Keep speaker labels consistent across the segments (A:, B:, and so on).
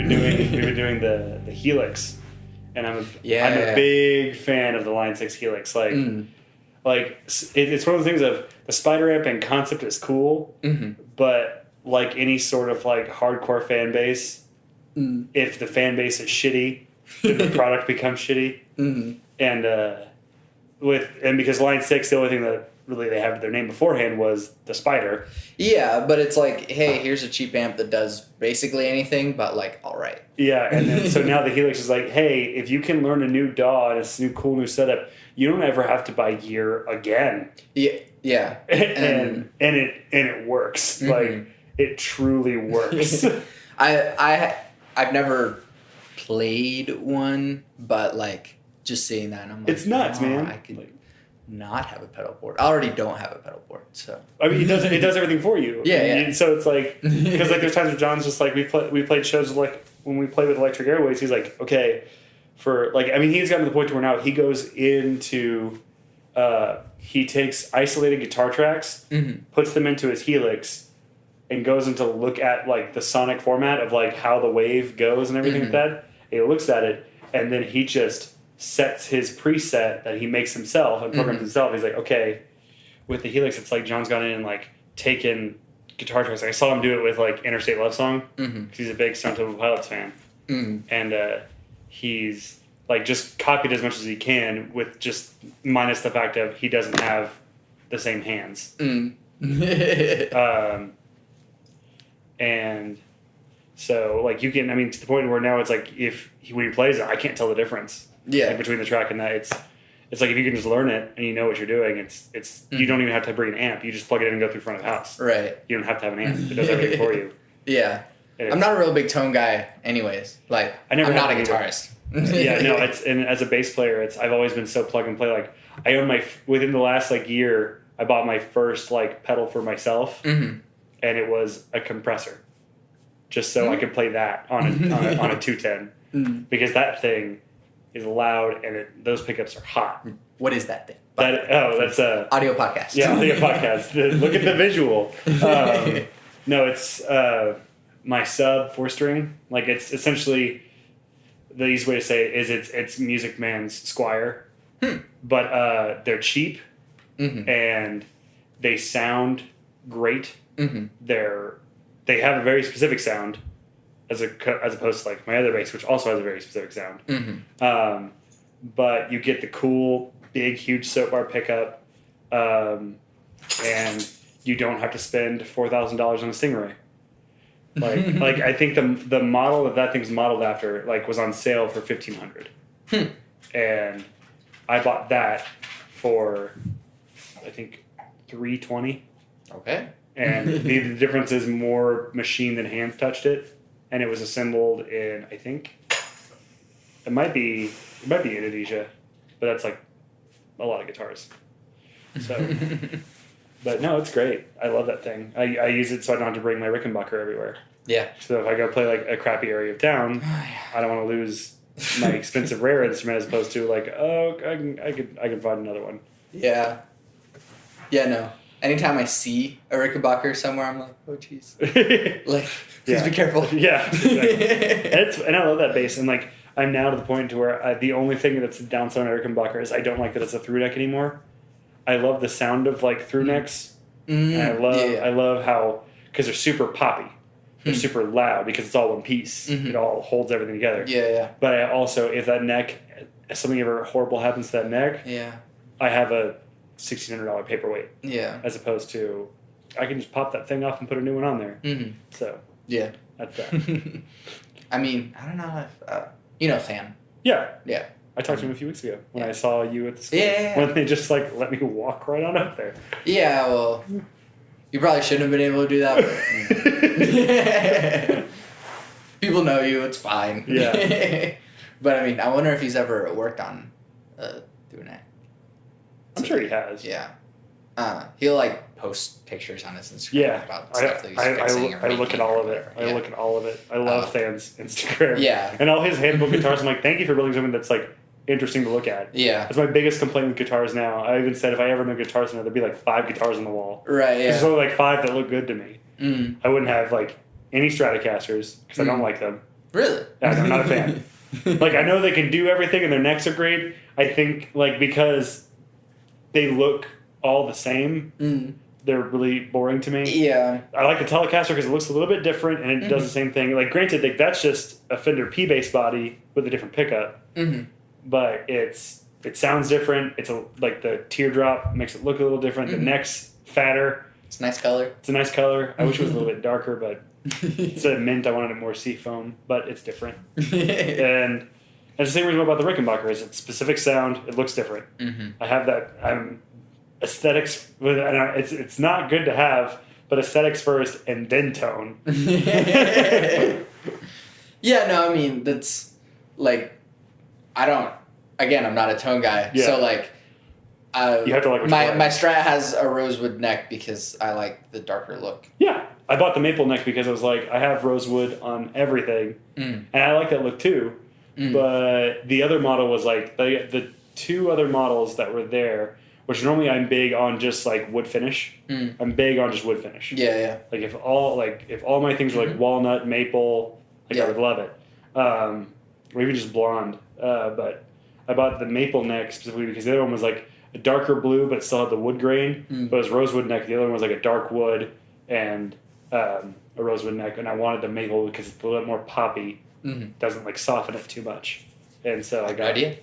A: been doing the Helix, and I'm a big fan of the Line 6 Helix. It's one of the things of the spider amp and concept is cool, but like any sort of like hardcore fan base, if the fan base is shitty, then the product becomes shitty. And because Line 6, the only thing that really they have their name beforehand was the Spider.
B: Yeah, but it's like, hey, here's a cheap amp that does basically anything, but like, all right.
A: Yeah, and then so now the Helix is like, hey, if you can learn a new DAW and a cool new setup, you don't ever have to buy gear again.
B: Yeah.
A: and it works. Like, it truly works.
B: I've never played one, but like just saying that, and I'm like,
A: it's nuts, man.
B: I could not have a pedal board. I already don't have a pedal board, so
A: I mean, it does everything for you.
B: Yeah.
A: And so it's like, because like there's times where John's just like we played shows like when we played with Electric Airways, he's like, okay, for like, I mean, he's gotten to the point to where now he goes into he takes isolated guitar tracks, puts them into his Helix, and goes into look at like the sonic format of like how the wave goes and everything like that. He looks at it, and then he just sets his preset that he makes himself and programs himself. He's like, okay, with the Helix, it's like John's gone in and like taken guitar tracks. Like, I saw him do it with like Interstate Love Song because he's a big Stone Temple Pilots fan, and he's like just copied as much as he can with just minus the fact of he doesn't have the same hands. And so like you can, I mean, to the point where now it's like when he plays it, I can't tell the difference.
B: Yeah.
A: Like between the track and that, it's like if you can just learn it and you know what you're doing, it's you don't even have to bring an amp. You just plug it in and go through front of the house.
B: Right.
A: You don't have to have an amp. It does everything for you.
B: Yeah. I'm not a real big tone guy, anyways. Like I'm not a guitarist.
A: Yeah, no. And as a bass player, I've always been so plug and play. Like I own within the last like year, I bought my first like pedal for myself, and it was a compressor, just so I could play that on a 210 because that thing is loud and those pickups are hot.
B: What is that thing?
A: That's a
B: audio podcast.
A: Yeah, audio podcast. Look at the visual. No, it's my sub 4-string. Like it's essentially the easy way to say it is it's Music Man's Squire, but they're cheap and they sound great. They have a very specific sound. As opposed to like my other bass, which also has a very specific sound. But you get the cool, big, huge soap bar pickup, and you don't have to spend $4,000 on a Stingray. Like I think the model that thing's modeled after like was on sale for $1,500, and I bought that for I think $320.
B: Okay.
A: And the difference is more machine than hands touched it. And it was assembled in, I think, it might be Indonesia, but that's like a lot of guitars. So, but no, it's great. I love that thing. I use it so I don't have to bring my Rickenbacker everywhere.
B: Yeah.
A: So if I go play like a crappy area of town, I don't want to lose my expensive rare instrument as opposed to like, I can find another one.
B: Yeah. Yeah, no. Anytime I see a Rickenbacker somewhere, I'm like, oh, jeez. Like, please be careful.
A: Yeah. Exactly. And I love that bass. And, like, I'm now to the point to where the only thing that's a downside on a Rickenbacker is I don't like that it's a through neck anymore. I love the sound of, like, through necks. And I love how, because they're super poppy. They're super loud because it's all one piece. It all holds everything together.
B: Yeah.
A: But I also, if something ever horrible happens to that neck, I have a $1,600 paperweight. Yeah. As opposed to, I can just pop that thing off and put a new one on there. So. Yeah. That's that.
B: I mean, I don't know if, Sam.
A: Yeah.
B: Yeah.
A: I talked to him a few weeks ago when I saw you at the school.
B: Yeah.
A: When they just like let me walk right on up there.
B: Yeah, well, you probably shouldn't have been able to do that. But, people know you, it's fine. Yeah. But I mean, I wonder if he's ever worked on doing that.
A: I'm sure he has.
B: Yeah. He'll like post pictures on his Instagram about stuff that he's fixing.
A: I look at all of it. I look at all of it. I love Than's Instagram.
B: Yeah.
A: And all his handbook guitars. I'm like, thank you for building something that's like interesting to look at. Yeah. That's my biggest complaint with guitars now. I even said if I ever knew Guitar Center, there'd be like 5 guitars on the wall. Right. Yeah. There's only like 5 that look good to me. I wouldn't have like any Stratocasters because I don't like them.
B: Really?
A: I'm not a fan. Like, I know they can do everything and their necks are great. I think, like, because they look all the same, they're really boring to me.
B: Yeah.
A: I like the Telecaster because it looks a little bit different and it does the same thing. Like, granted, like, that's just a Fender P-bass body with a different pickup. But it sounds different. It's like the teardrop makes it look a little different. The neck's fatter.
B: It's a nice color.
A: It's a nice color. I wish it was a little bit darker, but instead of mint, I wanted it more seafoam. But it's different. And it's the same reason about the Rickenbacker is it's specific sound. It looks different. I have that. I'm aesthetics. It's not good to have, but aesthetics first and then tone.
B: Yeah, no, I mean that's like I'm not a tone guy, so like.
A: You have to like
B: my Strat has a rosewood neck because I like the darker look.
A: Yeah, I bought the maple neck because I was like, I have rosewood on everything, and I like that look too. But the other model was like the two other models that were there, which normally I'm big on just like wood finish. I'm big on just wood finish.
B: Yeah.
A: Like if all my things were like walnut, maple, like I would love it, or even just blonde. But I bought the maple neck specifically because the other one was like a darker blue, but it still had the wood grain. But it was rosewood neck. The other one was like a dark wood and a rosewood neck. And I wanted the maple because it's a little bit more poppy. Doesn't like soften it too much. And so I got.
B: Idea.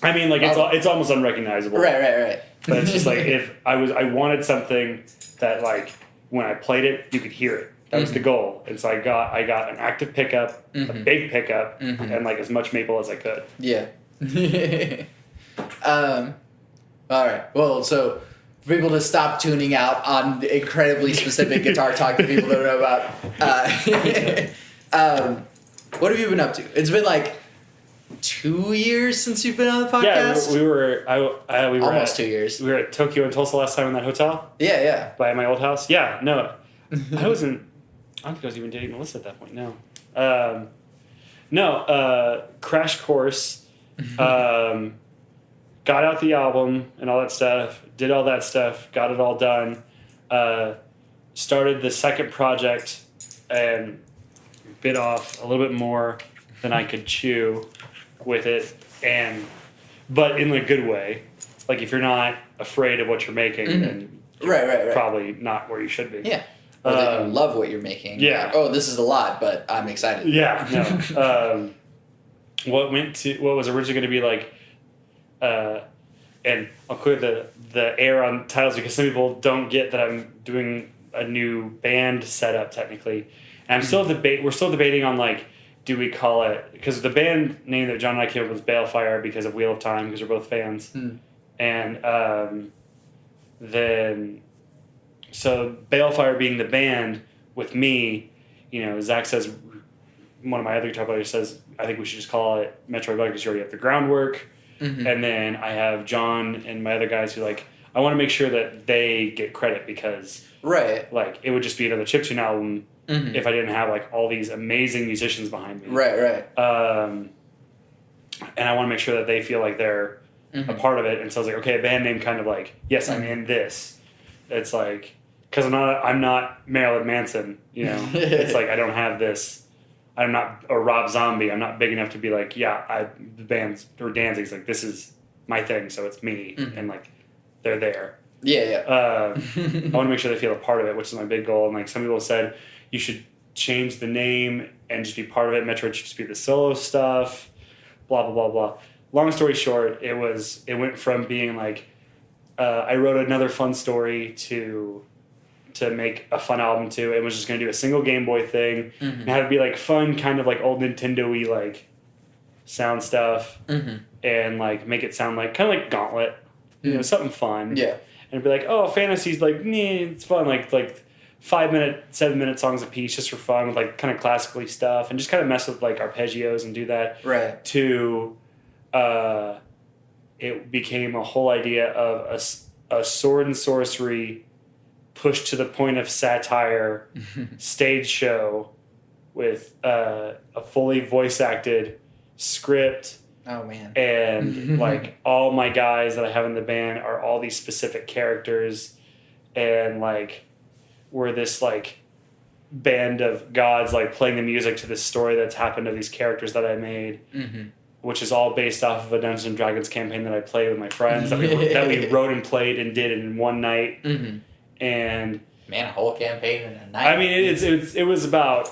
A: I mean, like it's almost unrecognizable.
B: Right.
A: But it's just like if I wanted something that like when I played it, you could hear it. That was the goal. And so I got an active pickup, a big pickup, and like as much maple as I could.
B: Yeah. All right. Well, so for people to stop tuning out on the incredibly specific guitar talk that people don't know about, what have you been up to? It's been like 2 years since you've been on the podcast.
A: Yeah, we were
B: almost 2 years.
A: We were at Tokyo and Tulsa last time in that hotel.
B: Yeah.
A: By my old house. Yeah. No, I wasn't. I don't think I was even dating Melissa at that point. No. Crash course. Got out the album and all that stuff, did all that stuff, got it all done, started the second project and bit off a little bit more than I could chew with it, but in a good way. Like if you're not afraid of what you're making, then
B: right.
A: probably not where you should be.
B: Yeah. Or that you love what you're making.
A: Yeah.
B: Like, oh, this is a lot, but I'm excited.
A: Yeah. No. What was originally going to be like. And I'll clear the air on titles because some people don't get that I'm doing a new band setup technically. And we're still debating on like, do we call it, because the band name that John and I came up with was Balefire because of Wheel of Time because we're both fans. And then, so Balefire being the band with me, Zach says, one of my other guitar players says, I think we should just call it Metroid Myk because you already have the groundwork. And then I have John and my other guys who like, I want to make sure that they get credit because like it would just be another chiptune album if I didn't have like all these amazing musicians behind me.
B: Right.
A: And I want to make sure that they feel like they're a part of it. And so I was like, okay, a band name kind of like, yes, I'm in this. It's like, because I'm not Marilyn Manson, It's like I don't have this. I'm not a Rob Zombie. I'm not big enough to be like, the band's or Danzig's like, this is my thing, so it's me, and like they're there.
B: Yeah.
A: I want to make sure they feel a part of it, which is my big goal. And like some people said, you should change the name and just be part of it. Metroid should just be the solo stuff. Blah blah blah blah. Long story short, it went from being like I wrote another fun story to make a fun album to. It was just going to do a single Game Boy thing and have it be like fun, kind of like old Nintendo-y like sound stuff and like make it sound like kind of like Gauntlet, something fun.
B: Yeah.
A: And be like, oh, fantasy's like, it's fun, like 5-minute, 7-minute songs a piece just for fun with like kind of classically stuff and just kind of mess with like arpeggios and do that.
B: Right.
A: To it became a whole idea of a sword and sorcery pushed to the point of satire stage show with a fully voice acted script.
B: Oh man.
A: And like all my guys that I have in the band are all these specific characters and like we're this like band of gods like playing the music to this story that's happened to these characters that I made, which is all based off of a Dungeons and Dragons campaign that I played with my friends that we wrote and played and did in one night. And
B: man, a whole campaign in a night.
A: I mean, it was about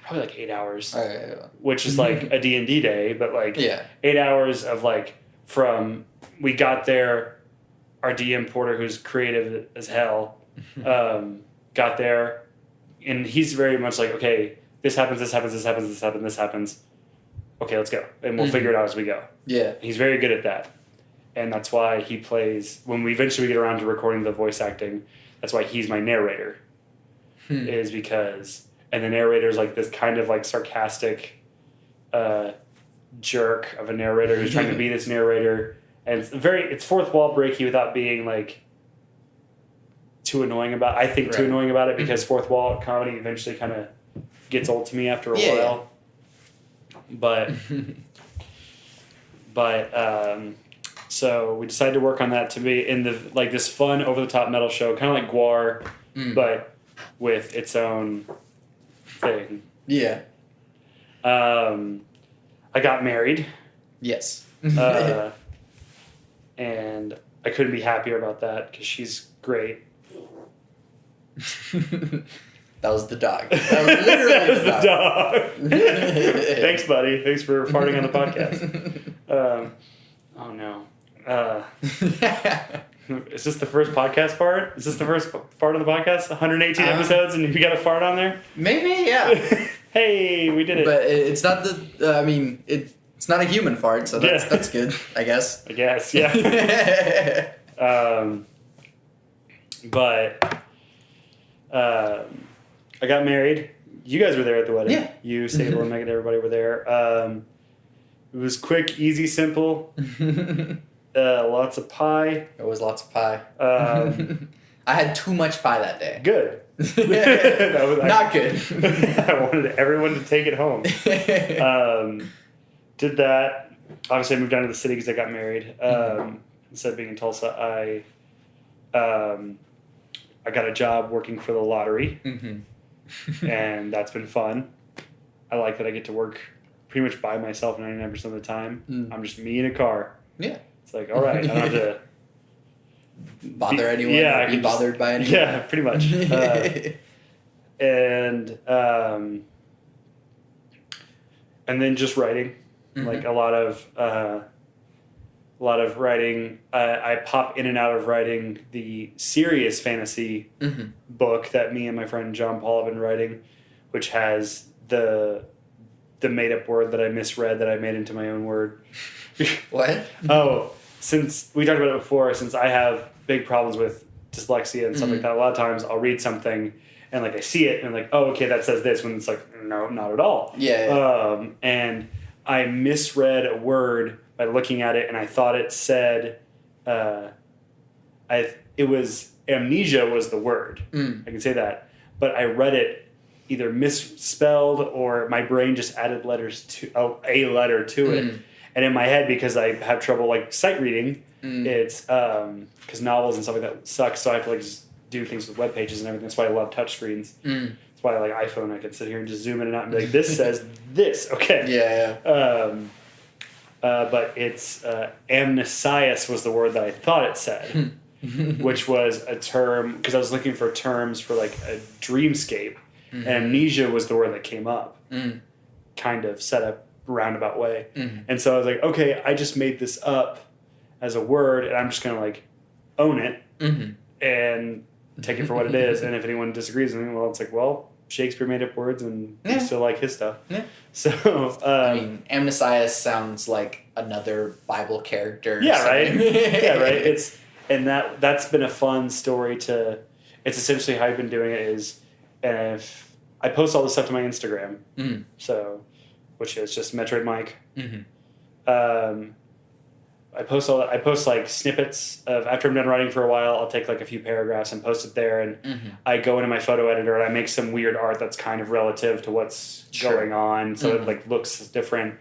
A: probably like 8 hours, which is like a D&D day, but like 8 hours of like from we got there, our DM Porter, who's creative as hell, got there, and he's very much like, okay, this happens, this happens, this happens, this happens, this happens. Okay, let's go, and we'll figure it out as we go. Yeah, he's very good at that, and that's why he plays. When we eventually get around to recording the voice acting, that's why he's my narrator. Is because, and the narrator is like this kind of like sarcastic jerk of a narrator who's trying to be this narrator, and it's fourth wall breaky without being like too annoying about. I think too annoying about it because fourth wall comedy eventually kind of gets old to me after a while. But so we decided to work on that to be in the like this fun over the top metal show, kind of like Gwar, but with its own thing. Yeah. I got married. Yes. And I couldn't be happier about that because she's great.
B: That was the dog. That was literally the dog.
A: Thanks, buddy. Thanks for farting on the podcast. Oh, no. Is this the first podcast fart? Is this the first fart of the podcast? 118 episodes and you got a fart on there?
B: Maybe, yeah.
A: Hey, we did it.
B: But it's not it's not a human fart, so that's good, I guess.
A: I guess, yeah. But I got married. You guys were there at the wedding. Yeah. You, Sable, and Megan, everybody were there. It was quick, easy, simple. Lots of pie.
B: It was lots of pie. I had too much pie that day.
A: Good.
B: Not good.
A: I wanted everyone to take it home. Did that. Obviously, I moved down to the city because I got married. Instead of being in Tulsa, I got a job working for the lottery. And that's been fun. I like that I get to work pretty much by myself 99% of the time. I'm just me in a car. Yeah. It's like, all right, I don't have to
B: bother anyone or be bothered by anyone.
A: Yeah, pretty much. And then just writing. Like a lot of writing. I pop in and out of writing the serious fantasy book that me and my friend John Paul have been writing, which has the made up word that I misread that I made into my own word.
B: What?
A: Oh, since we talked about it before, since I have big problems with dyslexia and stuff like that, a lot of times I'll read something and like I see it and I'm like, oh, okay, that says this, when it's like, no, not at all. Yeah. And I misread a word by looking at it, and I thought it said, it was amnesia was the word. I can say that, but I read it either misspelled or my brain just added letters to a letter to it, and in my head, because I have trouble like sight reading, it's because novels and stuff like that suck, so I have to like just do things with web pages and everything. That's why I love touchscienes. That's why I like iPhone. I could sit here and just zoom in and out and be like, this says this. Okay. Yeah. But it's amnesias was the word that I thought it said, which was a term, because I was looking for terms for like a dreamscape, and amnesia was the word that came up, kind of set up roundabout way. And so I was like, okay, I just made this up as a word, and I'm just going to like own it and take it for what it is. And if anyone disagrees with me, well, it's like, well, Shakespeare made up words and you still like his stuff. Yeah. So,
B: I mean, amnesias sounds like another Bible character.
A: Yeah, right. Yeah, right. That's been a fun story to. It's essentially how I've been doing it is, and if I post all this stuff to my Instagram, which is just Metroyd Myk. I post like snippets of, after I'm done writing for a while, I'll take like a few paragraphs and post it there, and I go into my photo editor and I make some weird art that's kind of relative to what's going on, so it like looks different,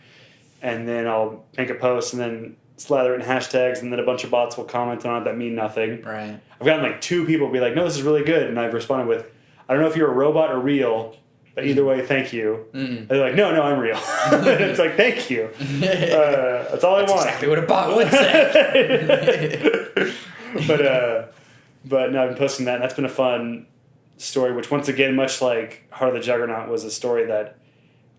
A: and then I'll make a post and then slather it in hashtags, and then a bunch of bots will comment on it that mean nothing. Right. I've gotten like 2 people be like, no, this is really good, and I've responded with, I don't know if you're a robot or real, but either way, thank you. And they're like, no, I'm real. It's like, thank you. That's all I want.
B: Exactly what a bot would say.
A: But no, I've been posting that, and that's been a fun story, which once again, much like Heart of the Juggernaut, was a story that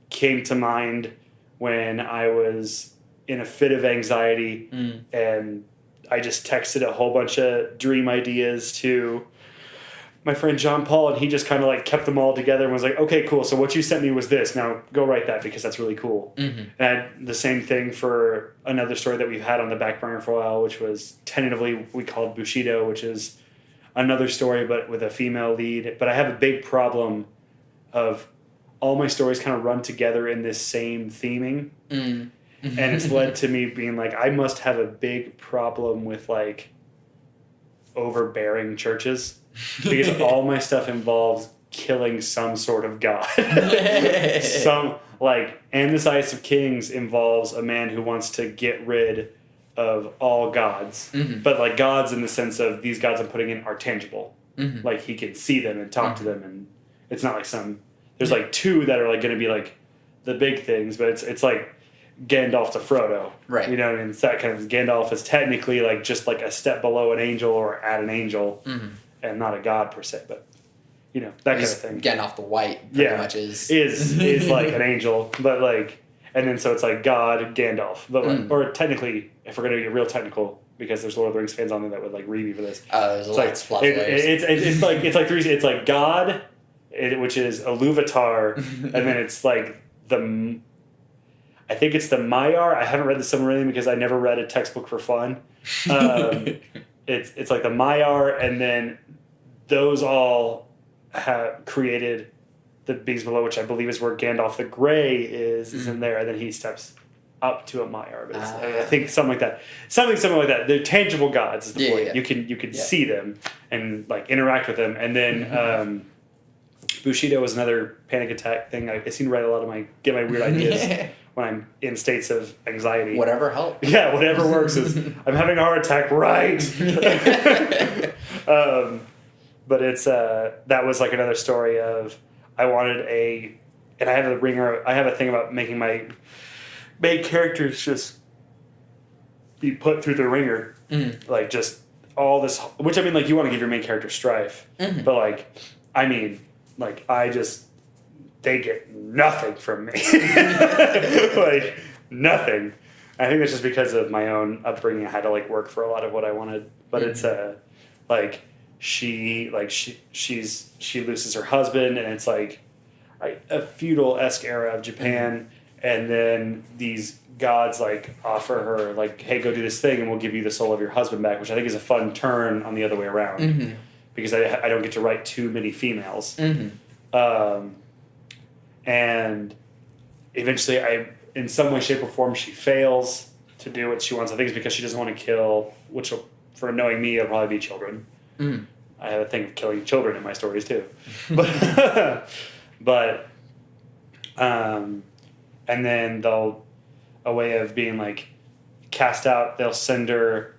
A: came to mind when I was in a fit of anxiety, and I just texted a whole bunch of dream ideas to my friend John Paul, and he just kind of like kept them all together and was like, okay, cool, so what you sent me was this, now go write that because that's really cool. And I had the same thing for another story that we've had on the back burner for a while, which was tentatively we called Bushido, which is another story but with a female lead. But I have a big problem of all my stories kind of run together in this same theming. And it's led to me being like, I must have a big problem with like overbearing churches because all my stuff involves killing some sort of god. And the Ice of Kings involves a man who wants to get rid of all gods, but like gods in the sense of these gods I'm putting in are tangible. Like he can see them and talk to them, and it's not like there's like two that are like going to be like the big things, but it's like Gandalf to Frodo,
B: right?
A: You know, and it's that kind of Gandalf is technically like just like a step below an angel or at an angel, and not a god per se, but you know that kind of thing.
B: Gandalf the White, pretty much is
A: like an angel, but like, and then so it's like God Gandalf, but like, or technically, if we're gonna get real technical, because there's Lord of the Rings fans on there that would like read me for this.
B: There's
A: it's
B: lots
A: like
B: of layers.
A: It's like three. It's like God, which is Iluvatar, and then it's like I think it's the Maiar. I haven't read the Silmarillion because I never read a textbook for fun. It's like the Maiar, and then those all have created the beings below, which I believe is where Gandalf the Grey is in there, and then he steps up to a Maiar. But I think something like that. Something like that. They're tangible gods is the point. Yeah. You can see them and like interact with them, and then Bushido was another panic attack thing. I seem to write a lot of get my weird ideas when I'm in states of anxiety.
B: Whatever helps.
A: Yeah, whatever works is I'm having a heart attack, right? But it's that was like another story of I wanted and I have a ringer. I have a thing about making my main characters just be put through the ringer, like just all this. Which I mean, like you want to give your main character strife, but like I mean, like they get nothing from me, like nothing. I think that's just because of my own upbringing. I had to like work for a lot of what I wanted, but it's like she loses her husband, and it's like a feudal-esque era of Japan, and then these gods like offer her like, hey, go do this thing and we'll give you the soul of your husband back, which I think is a fun turn on the other way around, because I don't get to write too many females. And eventually in some way, shape, or form, she fails to do what she wants. I think it's because she doesn't want to kill, which for knowing me, it'll probably be children. I have a thing of killing children in my stories too. But and then a way of being like cast out, they'll send her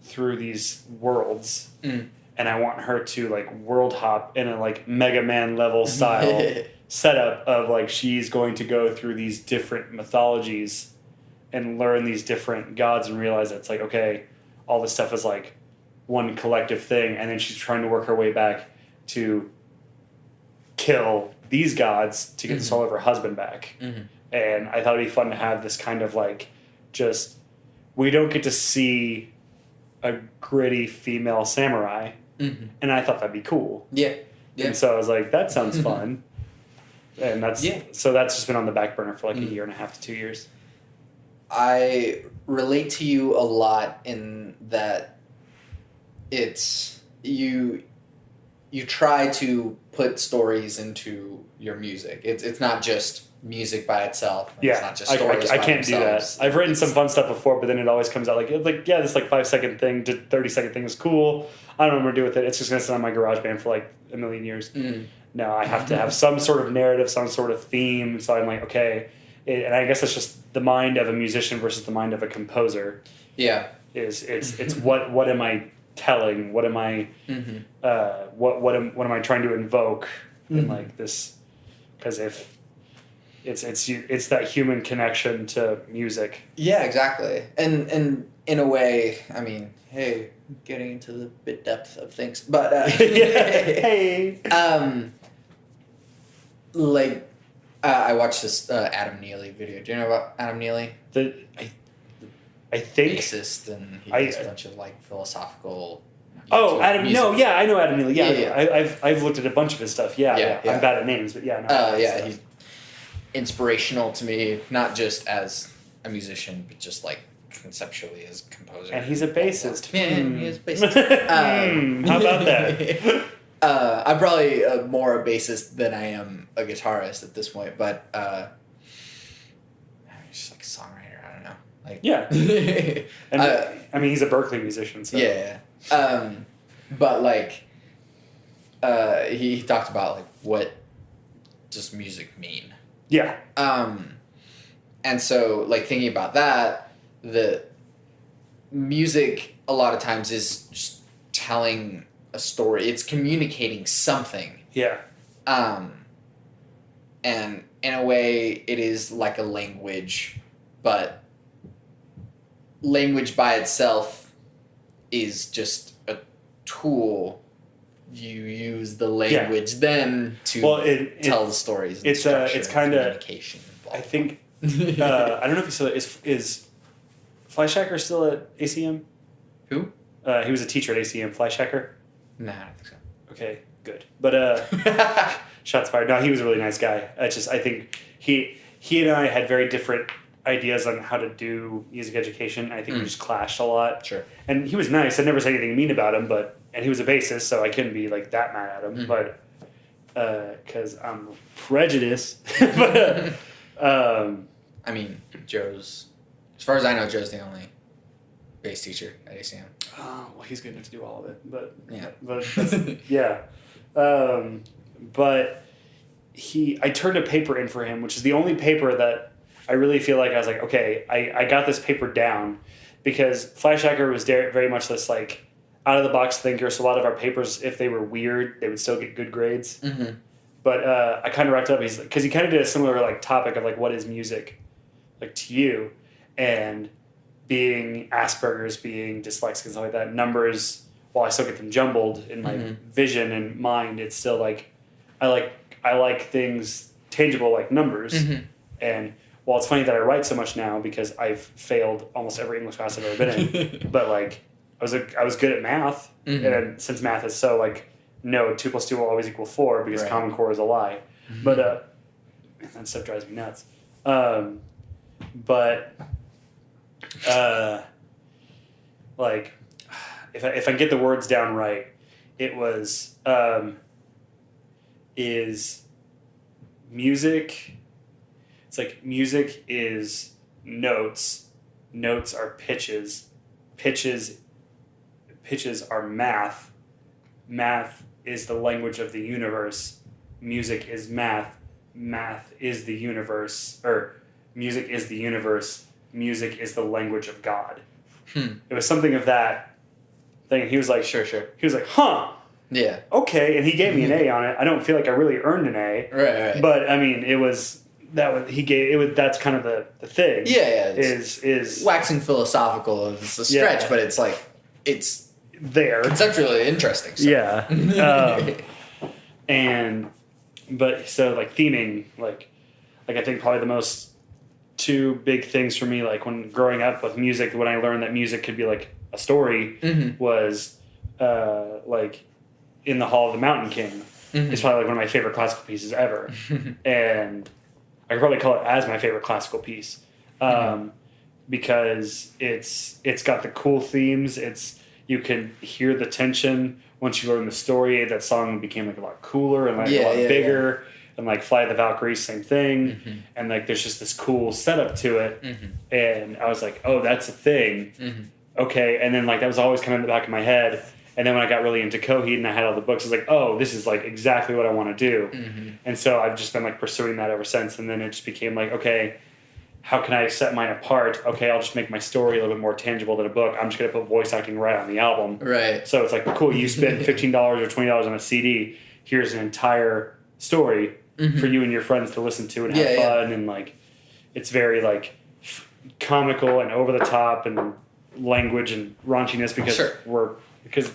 A: through these worlds, and I want her to like world hop in a like Mega Man level style setup of like she's going to go through these different mythologies and learn these different gods and realize that it's like, okay, all this stuff is like one collective thing, and then she's trying to work her way back to kill these gods to get the soul of her husband back. And I thought it'd be fun to have this kind of like just we don't get to see a gritty female samurai, and I thought that'd be cool. Yeah. And so I was like, that sounds fun. And so that's just been on the back burner for like a year and a half to 2 years.
B: I relate to you a lot in that it's you try to put stories into your music. It's not just music by itself. It's not just stories
A: I can't do that. I've written some fun stuff before, but then it always comes out like this like 5-second thing to 30-second thing is cool. I don't know what to do with it. It's just going to sit on my GarageBand for like a million years. No, I have to have some sort of narrative, some sort of theme. So I'm like, okay. And I guess it's just the mind of a musician versus the mind of a composer. Yeah. It's what am I telling? What am I? What am I trying to invoke in like this? Because if it's that human connection to music.
B: Yeah, exactly. And in a way, I mean, hey, getting into the bit depth of things, but
A: hey.
B: Like I watched this Adam Neely video. Do you know about Adam Neely?
A: I think
B: Bassist, and he does a bunch of like philosophical.
A: Adam.
B: Music.
A: No, yeah, I know Adam Neely. Yeah,
B: Yeah.
A: I've looked at a bunch of his stuff. Yeah. I'm bad at names, but yeah. No,
B: yeah, he's inspirational to me, not just as a musician, but just like conceptually as a composer.
A: And he's a bassist.
B: Yeah, he is a bassist.
A: How about that?
B: I'm probably more a bassist than I am a guitarist at this point, but just like a songwriter. I don't know. Like
A: and I mean, he's a Berkeley musician, so
B: yeah. But like, he talked about like what does music mean.
A: Yeah.
B: And so like thinking about that, the music a lot of times is just telling a story. It's communicating something.
A: Yeah.
B: And in a way, it is like a language, but language by itself is just a tool. You use the language then to tell the stories.
A: It's kind of
B: communication.
A: I think I don't know if he still is Fleischhacker still at ACM?
B: Who?
A: He was a teacher at ACM. Fleischhacker.
B: Nah, I don't think so.
A: Okay, good. But shots fired. No, he was a really nice guy. I think he and I had very different ideas on how to do music education. I think we just clashed a lot.
B: Sure.
A: And he was nice. I never said anything mean about him, and he was a bassist, so I couldn't be like that mad at him. But because I'm prejudiced. But
B: I mean, as far as I know, Joe's the only bass teacher at ACM.
A: Oh, well, he's good enough to do all of it. But
B: yeah,
A: yeah. But I turned a paper in for him, which is the only paper that I really feel like I was like, okay, I got this paper down, because Fleischhacker was very much this like out of the box thinker. So a lot of our papers, if they were weird, they would still get good grades.
B: Mm-hmm.
A: But I kind of wrapped up. Because he kind of did a similar like topic of like, what is music like to you, and being Asperger's, being dyslexic and stuff like that. Numbers, while I still get them jumbled in my vision and mind, it's still like I like things tangible like numbers. And while it's funny that I write so much now because I've failed almost every English class I've ever been in, but like I was good at math, and since math is so like no 2 + 2 will always equal 4 because Common Core is a lie, but that stuff drives me nuts. But like if I get the words down right, it was is music. It's like music is notes. Notes are pitches. Pitches are math. Math is the language of the universe. Music is math. Math is the universe. Or music is the universe. Music is the language of God. It was something of that thing. He was like,
B: sure.
A: He was like, huh. Yeah. Okay, and he gave me an A on it. I don't feel like I really earned an A.
B: Right.
A: But I mean, that's kind of the thing.
B: Yeah.
A: Is
B: waxing philosophical is a stretch, but it's like it's
A: there.
B: Conceptually interesting. So.
A: Yeah. But so like theming, like I think probably the most two big things for me, like when growing up with music, when I learned that music could be like a story, was like In the Hall of the Mountain King. It's probably like one of my favorite classical pieces ever. And I could probably call it as my favorite classical piece. Because it's got the cool themes. You can hear the tension once you learn the story. That song became like a lot cooler and like a lot bigger. And like Fly the Valkyries, same thing. And like there's just this cool setup to it. And I was like, oh, that's a thing. Okay. And then like that was always kind of in the back of my head. And then when I got really into Coheed and I had all the books, I was like, oh, this is like exactly what I want to do. And so I've just been like pursuing that ever since. And then it just became like, okay, how can I set mine apart? Okay, I'll just make my story a little bit more tangible than a book. I'm just going to put voice acting right on the album.
B: Right.
A: So it's like, cool, you spent $15 or $20 on a CD. Here's an entire story for you and your friends to listen to and have fun. And like, it's very like comical and over the top and language and raunchiness because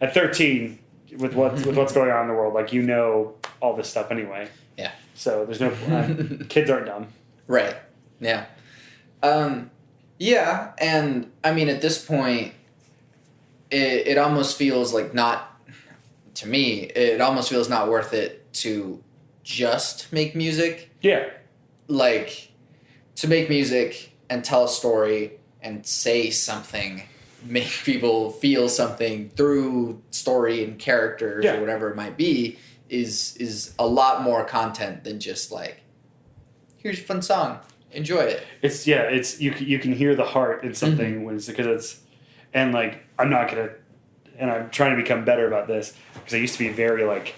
A: at 13 with what's going on in the world, like, you know, all this stuff anyway.
B: Yeah.
A: So there's no kids aren't dumb.
B: Right. Yeah. Yeah, and I mean, at this point, it almost feels like to me, it almost feels not worth it to just make music.
A: Yeah.
B: Like, to make music and tell a story and say something, make people feel something through story and characters or whatever it might be, is a lot more content than just like, here's a fun song, enjoy it.
A: It's you can hear the heart in something when it's because it's, and like, I'm trying to become better about this because I used to be very like,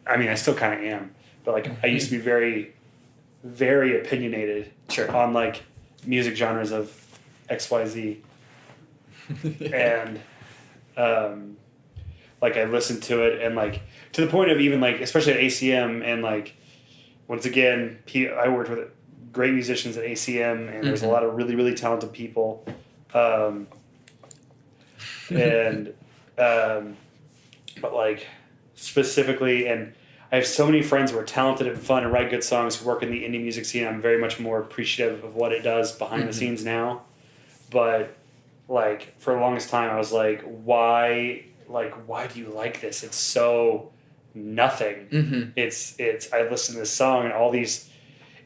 A: I mean, I still kind of am, but like I used to be very, very opinionated on like music genres of XYZ. And like I listened to it and like to the point of even like, especially at ACM, and like once again I worked with great musicians at ACM, and there's a lot of really, really talented people, and but like specifically, and I have so many friends who are talented and fun and write good songs who work in the indie music scene. I'm very much more appreciative of what it does behind the scenes now, but like for the longest time I was like, why do you like this? It's so nothing. It's I listen to this song and all these,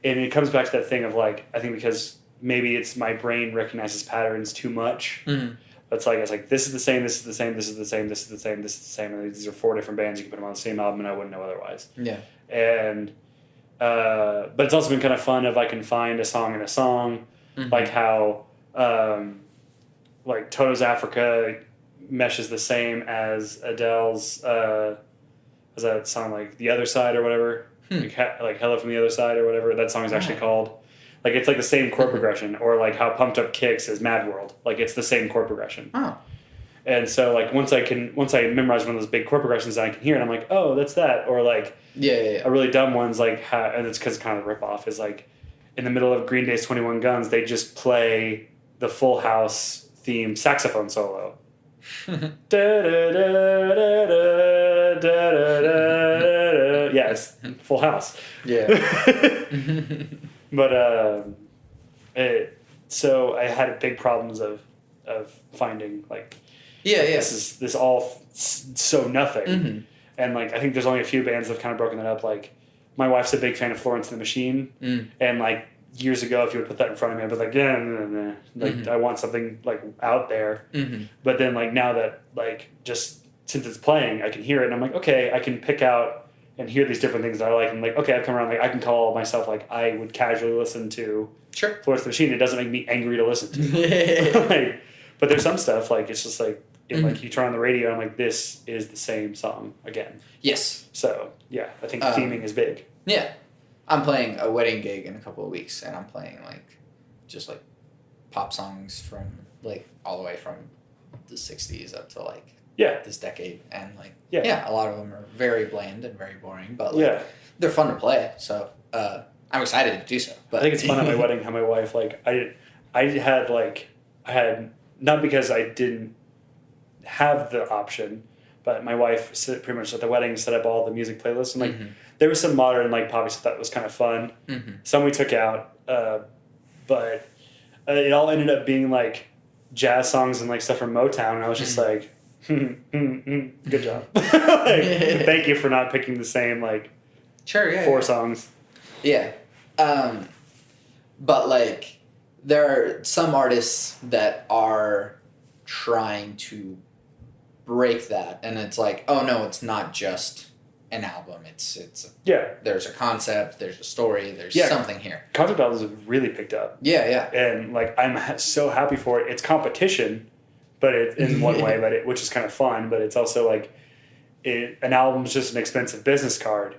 A: and it comes back to that thing of like, I think because maybe it's my brain recognizes patterns too much. It's like this is the same, this is the same, this is the same, this is the same, this is the same, and these are 4 different bands. You can put them on the same album and I wouldn't know otherwise. Yeah. And but it's also been kind of fun if I can find a song in a song, like how like Toto's Africa meshes the same as Adele's is that song like The Other Side or whatever, like Hello from the Other Side or whatever that song is actually called. Like it's like the same chord progression, or like how Pumped Up Kicks is Mad World. Like it's the same chord progression. Oh. And so like once I memorize one of those big chord progressions and I can hear it, I'm like, oh, that's that. Or like a really dumb one's like and it's because it's kind of a rip-off, is like in the middle of Green Day's 21 Guns, they just play the Full House theme saxophone solo. Yeah, it's Full House. Yeah. But so I had big problems of finding like this all so nothing, and like I think there's only a few bands that have kind of broken that up. Like my wife's a big fan of Florence and the Machine, and like years ago, if you would put that in front of me, I'd be like, nah. Like I want something like out there. But then like now that like just since it's playing, I can hear it, and I'm like, okay, I can pick out and hear these different things that I like, and like, okay, I've come around, like I can call myself like I would casually listen to Florence and the Machine. It doesn't make me angry to listen to. Like, but there's some stuff like it's just like like you turn on the radio and I'm like, this is the same song again. Yes. So yeah, I think theming is big.
B: Yeah. I'm playing a wedding gig in a couple of weeks, and I'm playing like just like pop songs from like all the way from the 60s up to like this decade, and like a lot of them are very bland and very boring, but like they're fun to play. So I'm excited to do so. But
A: I think it's fun at my wedding how my wife like I had not because I didn't have the option, but my wife pretty much at the wedding set up all the music playlists, and like there was some modern like poppy stuff that was kind of fun. Some we took out, but it all ended up being like jazz songs and like stuff from Motown, and I was just like, good job. Like, thank you for not picking the same like 4 songs.
B: Yeah. But like there are some artists that are trying to break that, and it's like, oh no, it's not just an album. It's there's a concept, there's a story, there's something here.
A: Concept albums have really picked up. And like I'm so happy for it. It's competition, but it in one way, but which is kind of fun. But it's also like an album is just an expensive business card.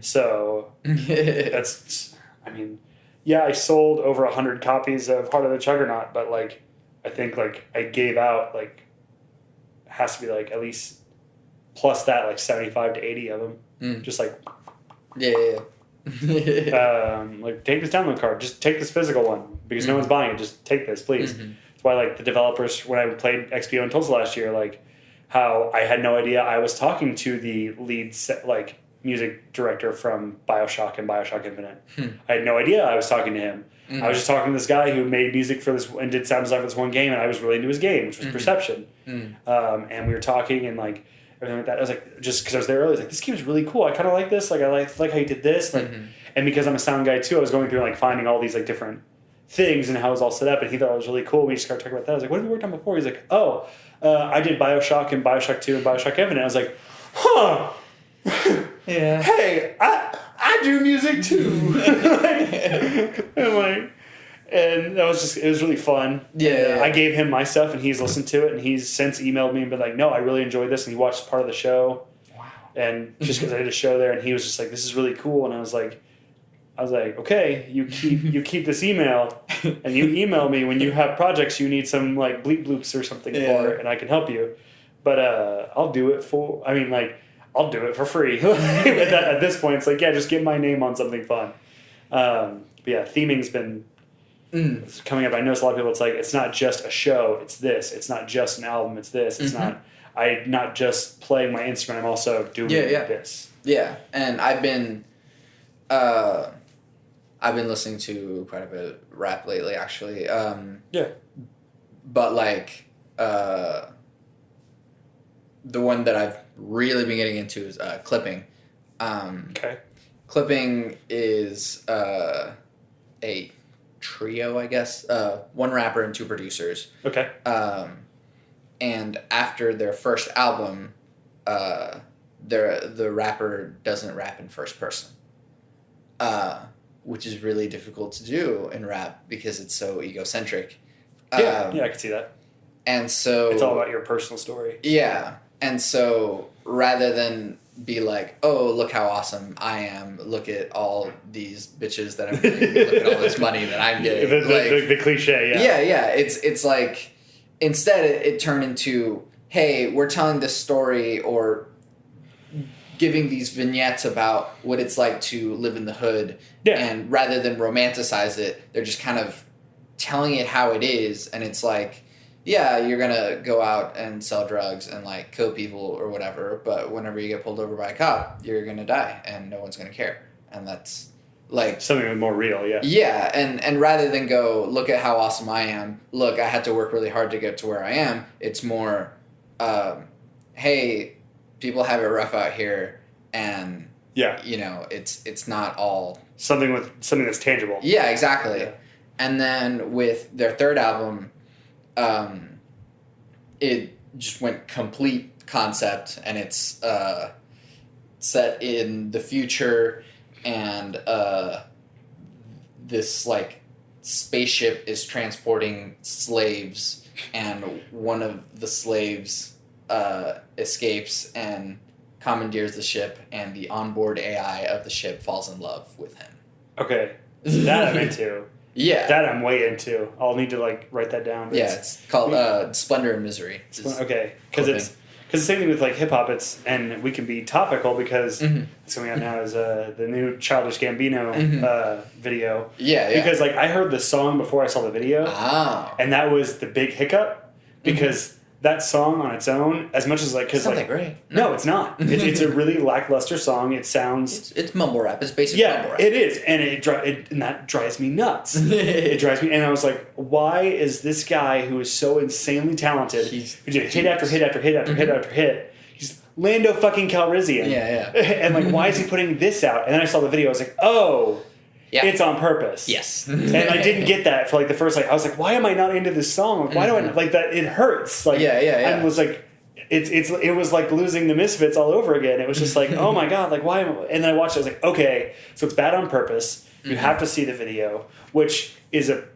A: So that's, I mean, yeah, I sold over 100 copies of Heart of the Juggernaut, but like, I think like I gave out like, has to be like at least plus that like 75 to 80 of them. Just like,
B: yeah.
A: like take this download card, just take this physical one because no one's buying it. Just take this, please. That's why like the developers when I played XPO in Tulsa last year, like how I had no idea I was talking to the lead like music director from BioShock and BioShock Infinite. I had no idea I was talking to him. I was just talking to this guy who made music for this and did sound design for this one game, and I was really into his game, which was Perception. And we were talking and like everything like that. I was like, just because I was there early, I was like, this game is really cool. I kind of like this. Like I like how you did this. Like, and because I'm a sound guy too, I was going through like finding all these like different things and how it was all set up. And he thought it was really cool. We just started talking about that. I was like, what have you worked on before? He's like, oh, I did BioShock and BioShock 2 and BioShock Infinite. I was like, huh.
B: Yeah.
A: Hey, I do music too. And that was just, it was really fun.
B: Yeah.
A: I gave him my stuff and he's listened to it and he's since emailed me and been like, no, I really enjoyed this. And he watched part of the show.
B: Wow.
A: And just because I did a show there and he was just like, this is really cool. And I was like, okay, you keep this email and you email me when you have projects you need some like bleep bloops or something for and I can help you. But I'll do it I'll do it for free. At this point, it's like, yeah, just get my name on something fun. But yeah, theming's been coming up. I notice a lot of people, it's like, it's not just a show, it's this. It's not just an album, it's this. It's not just playing my instrument, I'm also doing this.
B: Yeah, and I've been listening to quite a bit of rap lately, actually. But like, the one that I've really been getting into is clipping. Clipping is a trio, I guess. One rapper and two producers.
A: Okay.
B: And after their first album, the rapper doesn't rap in first person. Which is really difficult to do in rap because it's so egocentric.
A: Yeah, I can see that.
B: And so...
A: It's all about your personal story.
B: Yeah. And so rather than be like, oh, look how awesome I am, look at all these bitches that I'm getting, look at all this money that I'm getting.
A: The cliche, yeah.
B: Yeah. It's like, instead it turned into, hey, we're telling this story or giving these vignettes about what it's like to live in the hood. Yeah. And rather than romanticize it, they're just kind of telling it how it is. And it's like, yeah, you're going to go out and sell drugs and like kill people or whatever. But whenever you get pulled over by a cop, you're going to die and no one's going to care. And that's like...
A: something more real, yeah.
B: Yeah. And rather than go, look at how awesome I am. Look, I had to work really hard to get to where I am. It's more, hey, people have it rough out here. And, you know, it's not all...
A: Something that's tangible.
B: Yeah, exactly. Yeah. And then with their third album... it just went complete concept, and it's set in the future, and this like spaceship is transporting slaves, and one of the slaves escapes and commandeers the ship, and the onboard AI of the ship falls in love with him.
A: Okay, that I'm into.
B: Yeah.
A: That I'm way into. I'll need to like write that down.
B: Yeah, it's called Splendor and Misery.
A: Okay, because it's the same thing with like hip hop. And we can be topical because what's coming out now is the new Childish Gambino video.
B: Yeah.
A: Because like I heard the song before I saw the video, and that was the big hiccup because that song on its own, as much as like, because like,
B: great.
A: No, it's not. It's a really lackluster song. It sounds.
B: It's mumble rap. It's basically mumble rap.
A: It is, and and that drives me nuts. It drives me, and I was like, why is this guy who is so insanely talented, who did hit after hit after hit after hit after hit, he's Lando fucking Calrissian.
B: Yeah.
A: And like, why is he putting this out? And then I saw the video. I was like, oh.
B: Yeah.
A: It's on purpose.
B: Yes.
A: And I didn't get that for like the first, like, I was like, why am I not into this song? Like, why do I, like, that, it hurts. Like, I was like, it was like losing the Misfits all over again. It was just like, oh my God, like, why and then I watched it, I was like, okay, so it's bad on purpose. You have to see the video, which is a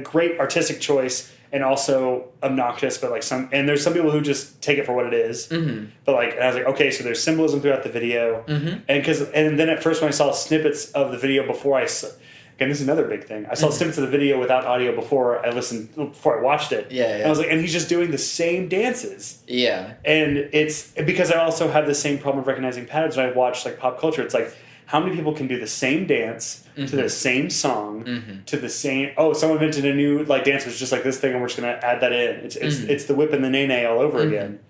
A: great artistic choice and also obnoxious, but like and there's some people who just take it for what it is. But like, and I was like, okay, so there's symbolism throughout the video. And then at first when I saw snippets of the video before because again, this is another big thing. I saw snippets of the video without audio before I watched it.
B: Yeah, yeah.
A: And I was like, and he's just doing the same dances.
B: Yeah.
A: And it's because I also have the same problem of recognizing patterns when I watch like pop culture. It's like, how many people can do the same dance to the same song to the same? Oh, someone invented a new like dance was just like this thing, and we're just gonna add that in. It's the whip and the nay all over again,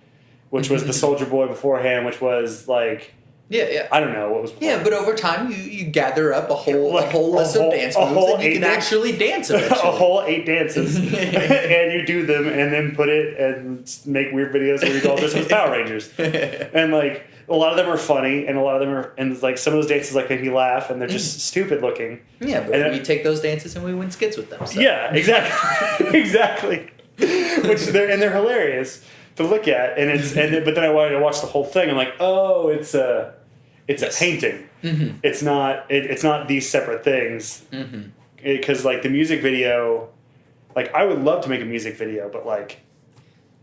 A: which was the Soldier Boy beforehand, which was like.
B: Yeah.
A: I don't know what was before.
B: Yeah, but over time you gather up a whole list of dance moves and you can actually dance eventually.
A: A whole 8 dances. And you do them and then put it and make weird videos where you go dressed as Power Rangers. And like a lot of them are funny and a lot of them are and like some of those dances like make me laugh and they're just stupid looking.
B: Yeah, but we take those dances and we win skits with them. So.
A: Yeah, exactly. Exactly. They're hilarious to look at but then I wanted to watch the whole thing. I'm like, oh, it's a painting. It's not these separate things. Because like the music video, like I would love to make a music video, but like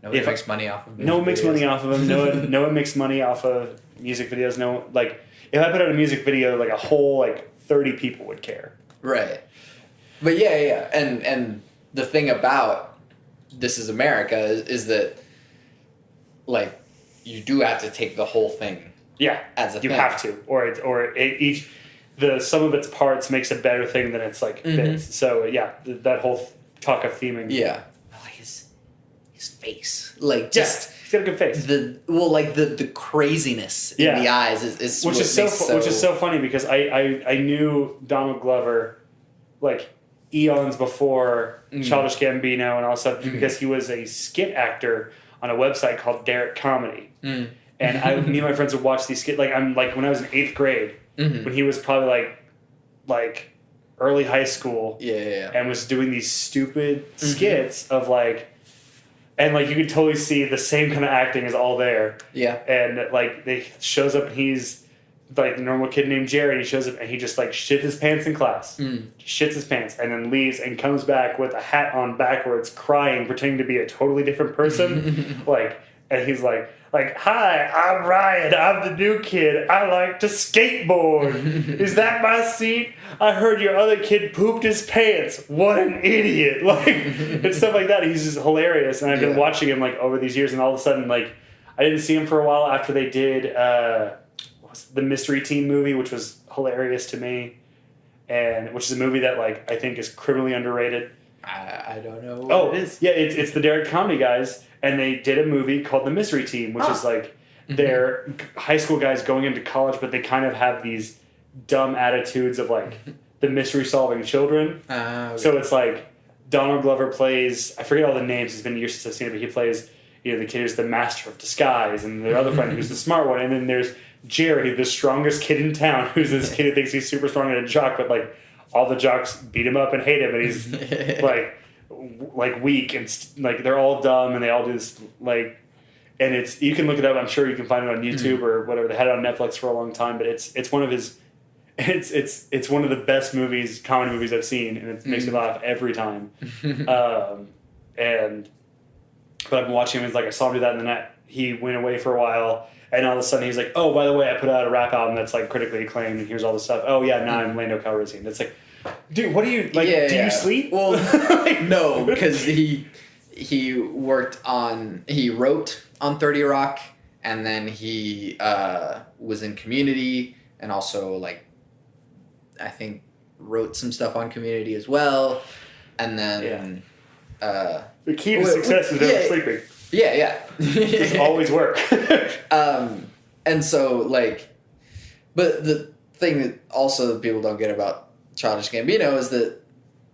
B: nobody makes money off of them.
A: No one makes money off of them. No one makes money off of music videos. No, like if I put out a music video, like a whole like 30 people would care.
B: Right. But yeah, and the thing about This Is America is that like you do have to take the whole thing.
A: Yeah,
B: as a
A: you
B: thing.
A: have to, each the sum of its parts makes a better thing than its like bits. So yeah, that whole talk of theming.
B: Yeah, I like his face, like just
A: he's got a good face.
B: The craziness in the eyes is
A: which is so funny because I knew Donald Glover like eons before Childish Gambino and all that stuff because he was a skit actor on a website called Derek Comedy. And me and my friends would watch these skits. Like I'm like when I was in 8th grade, when he was probably like early high school, and was doing these stupid skits of like, and like you could totally see the same kind of acting is all there.
B: Yeah,
A: and like they shows up and he's like the normal kid named Jerry. And he shows up and he just like shits his pants in class, shits his pants, and then leaves and comes back with a hat on backwards, crying, pretending to be a totally different person, and he's like, hi, I'm Ryan. I'm the new kid. I like to skateboard. Is that my seat? I heard your other kid pooped his pants. What an idiot. Like, and stuff like that. He's just hilarious. And I've been watching him, like, over these years. And all of a sudden, like, I didn't see him for a while after they did the Mystery Team movie, which was hilarious to me. And which is a movie that, like, I think is criminally underrated.
B: I don't know what it is.
A: Yeah, it's the Derek Comedy guys. And they did a movie called The Mystery Team, which is like they're high school guys going into college, but they kind of have these dumb attitudes of like the mystery solving children.
B: Okay.
A: So it's like Donald Glover plays, I forget all the names, it's been years since I've seen it, but he plays, the kid who's the master of disguise, and the other friend who's the smart one, and then there's Jerry, the strongest kid in town, who's this kid who thinks he's super strong and a jock, but like all the jocks beat him up and hate him, and he's like weak and like they're all dumb and they all do this like, and it's, you can look it up, I'm sure you can find it on YouTube or whatever. They had it on Netflix for a long time, but it's one of his it's one of the best comedy movies I've seen, and it makes me laugh every time. But I've been watching him, and it's like I saw him do that, and then he went away for a while, and all of a sudden he's like, oh, by the way, I put out a rap album that's like critically acclaimed, and here's all this stuff. Oh yeah, now I'm Lando Calrissian. It's like, dude, what do you like? Do you sleep?
B: Well, no, because he wrote on 30 Rock, and then he was in Community, and also like I think wrote some stuff on Community as well, and then
A: the key to success is never sleeping.
B: Yeah.
A: Just always work.
B: And so like, but the thing that also people don't get about Childish Gambino is that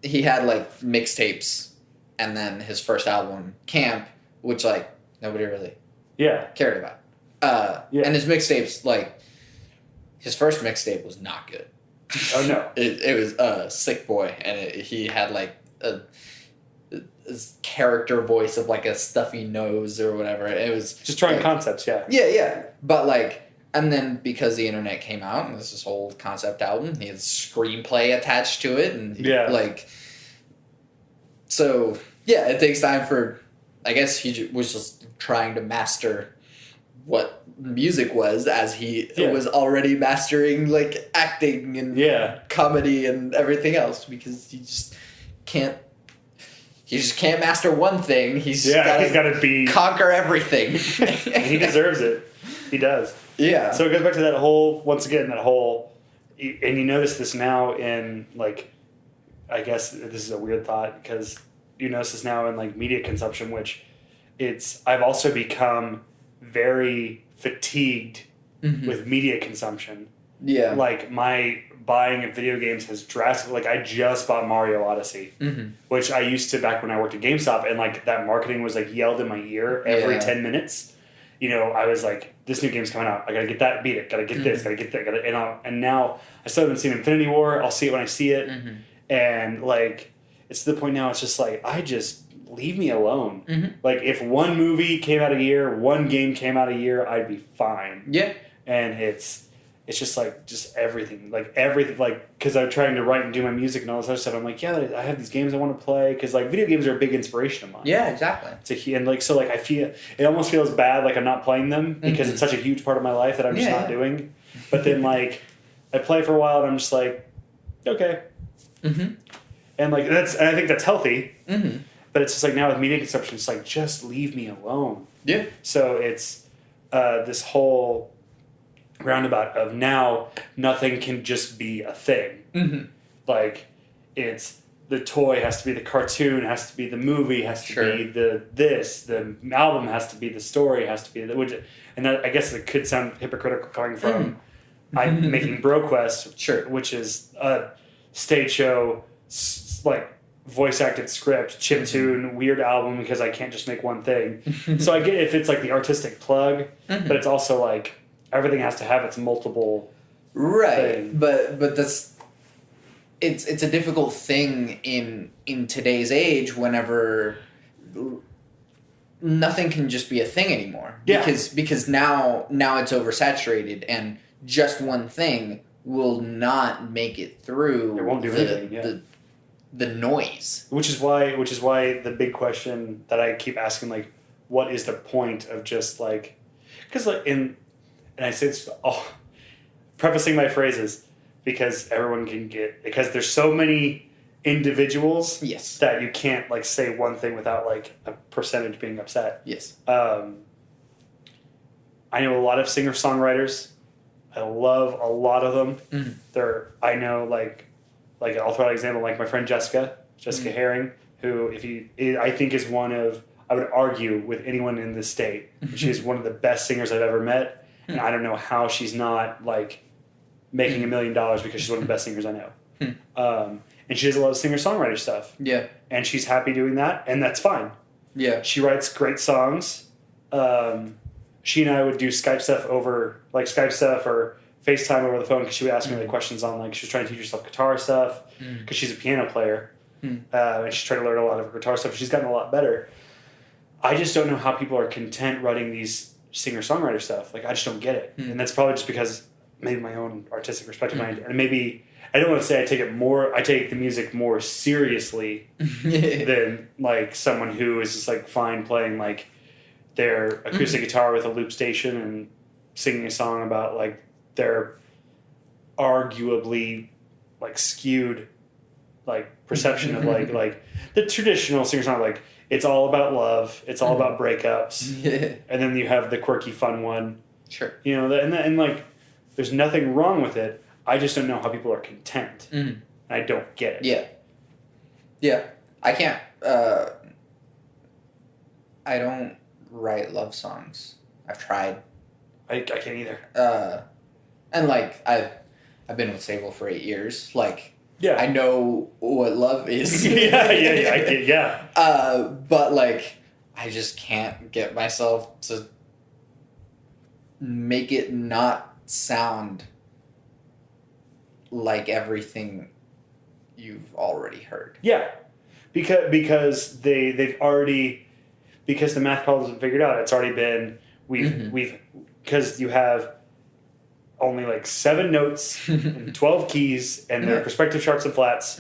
B: he had like mixtapes, and then his first album, Camp, which like nobody really cared about. And his mixtapes, like his first mixtape was not good.
A: Oh no!
B: It was Sick Boy, and he had like a character voice of like a stuffy nose or whatever. It was
A: just trying
B: like,
A: concepts,
B: but like, and then because the internet came out and there's this whole concept album, he had a screenplay attached to it, and like, so it takes time for, I guess he was just trying to master what music was, as he
A: Yeah.
B: was already mastering like acting and
A: Yeah.
B: comedy and everything else, because he just can't master one thing. He's
A: He's
B: gotta
A: got to be...
B: conquer everything.
A: And he deserves it. He does.
B: Yeah.
A: So it goes back to that whole, once again, that whole, and you notice this now in, like, I guess this is a weird thought, because you notice this now in, like, media consumption, which I've also become very fatigued with media consumption.
B: Yeah.
A: Like, my buying of video games has drastically, like, I just bought Mario Odyssey, which I used to back when I worked at GameStop, and, like, that marketing was, like, yelled in my ear every 10 minutes. You know, I was like, this new game's coming out. I gotta get that, beat it. Gotta get this, gotta get that. And now I still haven't seen Infinity War. I'll see it when I see it. And, like, it's to the point now, it's just like, leave me alone. Like, if one movie came out a year, one game came out a year, I'd be fine.
B: Yeah.
A: And it's just like, just everything. Like, because I'm trying to write and do my music and all this other stuff. I'm like, yeah, I have these games I want to play. Because, like, video games are a big inspiration of mine.
B: Yeah, exactly.
A: And, like, so, like, I feel, it almost feels bad, like, I'm not playing them. Because it's such a huge part of my life that I'm just not doing. But then, like, I play for a while and I'm just like, okay. And, like, and I think that's healthy. But it's just like, now with media consumption, it's like, just leave me alone.
B: Yeah.
A: So it's this whole roundabout of now nothing can just be a thing. Like, it's the toy has to be the cartoon, has to be the movie, has to be the album has to be the story, has to be and that, I guess it could sound hypocritical coming from I'm making BroQuest, which is a stage show, like, voice acted script, chiptune, weird album, because I can't just make one thing. So I get if it's like the artistic plug, but it's also like everything has to have its multiple thing.
B: But that's it's a difficult thing in today's age, whenever nothing can just be a thing anymore. Because now it's oversaturated, and just one thing will not make it through.
A: It won't do anything.
B: The noise.
A: Which is why the big question that I keep asking, like, what is the point of just, like, because, like, and I say it's prefacing my phrases because everyone can get, because there's so many individuals that you can't, like, say one thing without, like, a percentage being upset. I know a lot of singer-songwriters. I love a lot of them. I know, like I'll throw out an example, like my friend Jessica Herring, who I think is one of, I would argue with anyone in this state, she's one of the best singers I've ever met, and I don't know how she's not, like, making $1 million, because she's one of the best singers I know. And she does a lot of singer-songwriter stuff. Yeah. And she's happy doing that, and that's fine. Yeah. She writes great songs. She and I would do Skype stuff or FaceTime over the phone, because she would ask me, like, questions on, like, she was trying to teach herself guitar stuff, because she's a piano player, and she's trying to learn a lot of guitar stuff. She's gotten a lot better. I just don't know how people are content writing these singer-songwriter stuff. Like, I just don't get it. And that's probably just because maybe my own artistic perspective, and maybe, I don't want to say I take the music more seriously than, like, someone who is just, like, fine playing, like, their acoustic guitar with a loop station and singing a song about, like, their arguably, like, skewed, like, perception of, like the traditional singer-songwriter, like, it's all about love, it's all about breakups, and then you have the quirky fun one. Sure. You know, and like, there's nothing wrong with it. I just don't know how people are content. And I don't get it. Yeah. Yeah. I can't, I don't write love songs. I've tried. I can't either. And, like, I've been with Sable for 8 years. Like, yeah, I know what love is. Yeah. But, like, I just can't get myself to make it not sound like everything you've already heard. Yeah, because they've already, because the math problem isn't figured out. It's already been we've because you have only, like, 7 notes and 12 keys, and their perspective sharps and flats.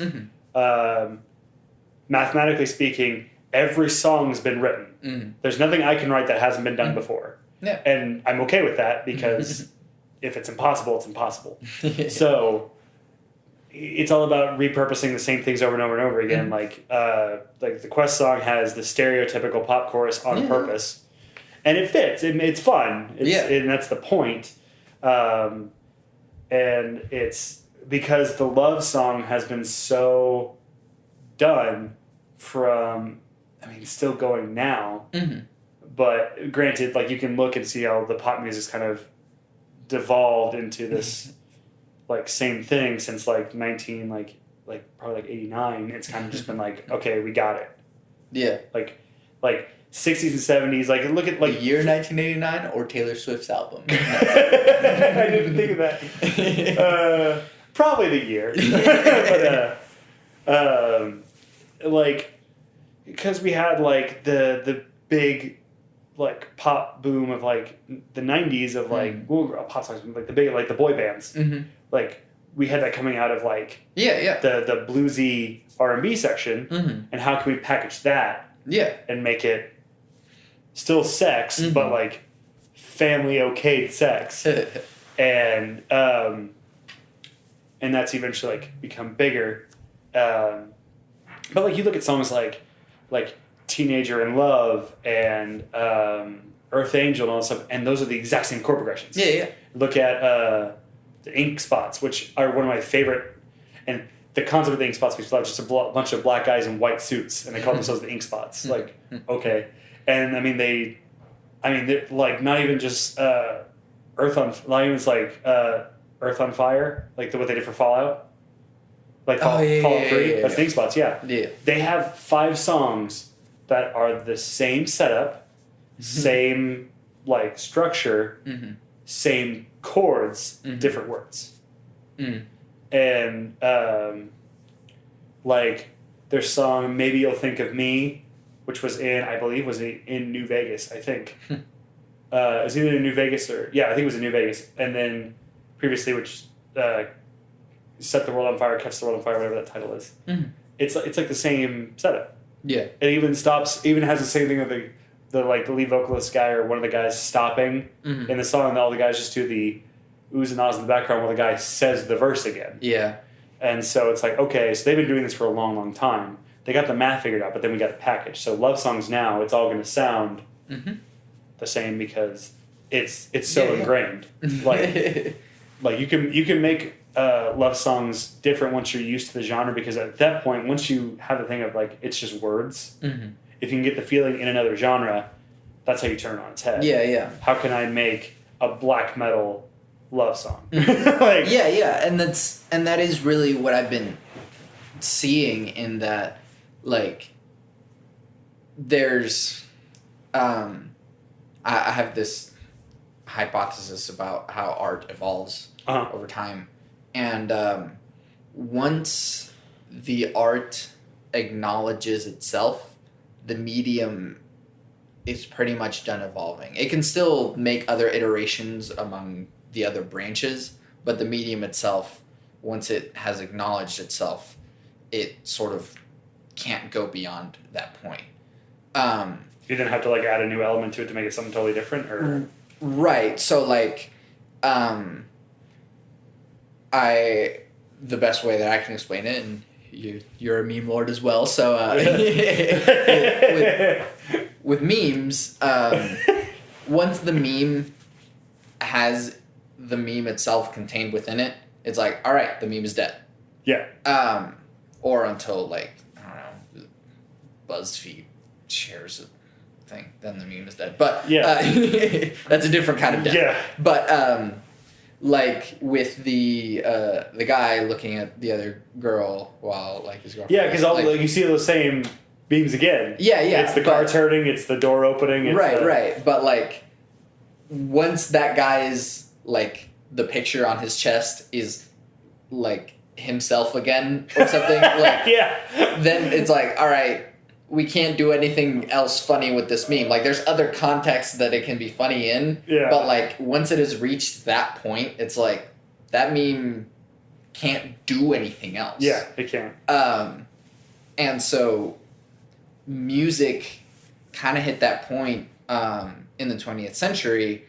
A: Mathematically speaking, every song's been written. There's nothing I can write that hasn't been done before.
B: Yeah.
A: And I'm okay with that because if it's impossible, it's impossible. So it's all about repurposing the same things over and over and over again. Like the Quest song has the stereotypical pop chorus on purpose, and it fits. It's fun. And that's the point. And it's because the love song has been so done from, I mean, still going now.
B: Mm-hmm.
A: But granted, like you can look and see how the pop music's kind of devolved into this like same thing since like probably like 89. It's kind of just been like, okay, we got it.
B: Yeah.
A: Like 60s and 70s. Like look at like
B: the year 1989 or Taylor Swift's album.
A: I didn't think of that. Probably the year. But like because we had like the big like pop boom of like the 90s of like pop songs, like the big like the boy bands.
B: Mm-hmm.
A: Like we had that coming out of like the bluesy R&B section, and how can we package that and make it still sex but like family okayed sex and that's eventually like become bigger, but like you look at songs like Teenager in Love and Earth Angel and all that stuff, and those are the exact same chord progressions. Look at the Ink Spots, which are one of my favorite, and the concept of the Ink Spots was just a bunch of black guys in white suits, and they call themselves the Ink Spots. Like, okay. And I mean, they're like not even just Earth on Fire, like what they did for Fallout. Like Fallout 3, that's the Ink Spots, They have 5 songs that are the same setup, same like structure, same chords, different words. And like their song Maybe You'll Think of Me, which was in New Vegas, I think. It was either in New Vegas I think it was in New Vegas. And then previously, which Set the World on Fire, Catch the World on Fire, whatever that title is. It's like the same setup.
B: Yeah.
A: It even has the same thing with the lead vocalist guy or one of the guys stopping in the song, and all the guys just do the oohs and ahs in the background while the guy says the verse again.
B: Yeah.
A: And so it's like, okay, so they've been doing this for a long, long time. They got the math figured out, but then we got the package. So love songs now, it's all going to sound the same because it's so ingrained. Like you can make love songs different once you're used to the genre, because at that point, once you have the thing of like it's just words, if you can get the feeling in another genre, that's how you turn it on its head.
B: Yeah.
A: How can I make a black metal love song? and
B: that is really what I've been seeing in that, like there's I have this hypothesis about how art evolves over time, and once the art acknowledges itself, the medium is pretty much done evolving. It can still make other iterations among the other branches, but the medium itself, once it has acknowledged itself, it sort of can't go beyond that point.
A: You then have to like add a new element to it to make it something totally different, or
B: right. So like, the best way that I can explain it, and you're a meme lord as well, so with memes, once the meme has the meme itself contained within it, it's like, all right, the meme is dead.
A: Yeah.
B: Or until like, I don't know, BuzzFeed shares a thing, then the meme is dead. But that's a different kind of death.
A: Yeah.
B: But like with the guy looking at the other girl while like his girlfriend.
A: Yeah, because like, you see those same beams again.
B: Yeah.
A: It's the car turning, it's the door opening. It's
B: right. But like, once that guy's like the picture on his chest is like himself again or something, like then it's like, all right, we can't do anything else funny with this meme. Like, there's other contexts that it can be funny in, but like once it has reached that point, it's like that meme can't do anything else.
A: Yeah, it can't.
B: And so music kind of hit that point in the 20th century,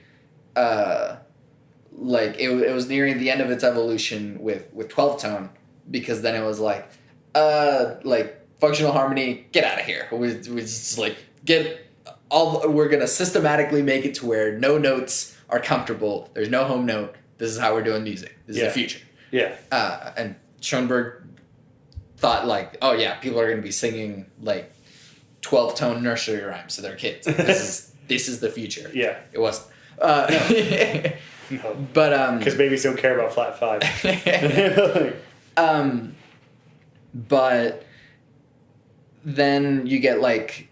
B: like it was nearing the end of its evolution with 12 tone, because then it was like functional harmony, get out of here. We just like we're gonna systematically make it to where no notes are comfortable. There's no home note. This is how we're doing music. This is the future.
A: Yeah.
B: And Schoenberg thought like, oh yeah, people are gonna be singing like 12 tone nursery rhymes to their kids. This is the future.
A: Yeah.
B: It wasn't.
A: No.
B: But
A: because babies don't care about flat 5.
B: But then you get like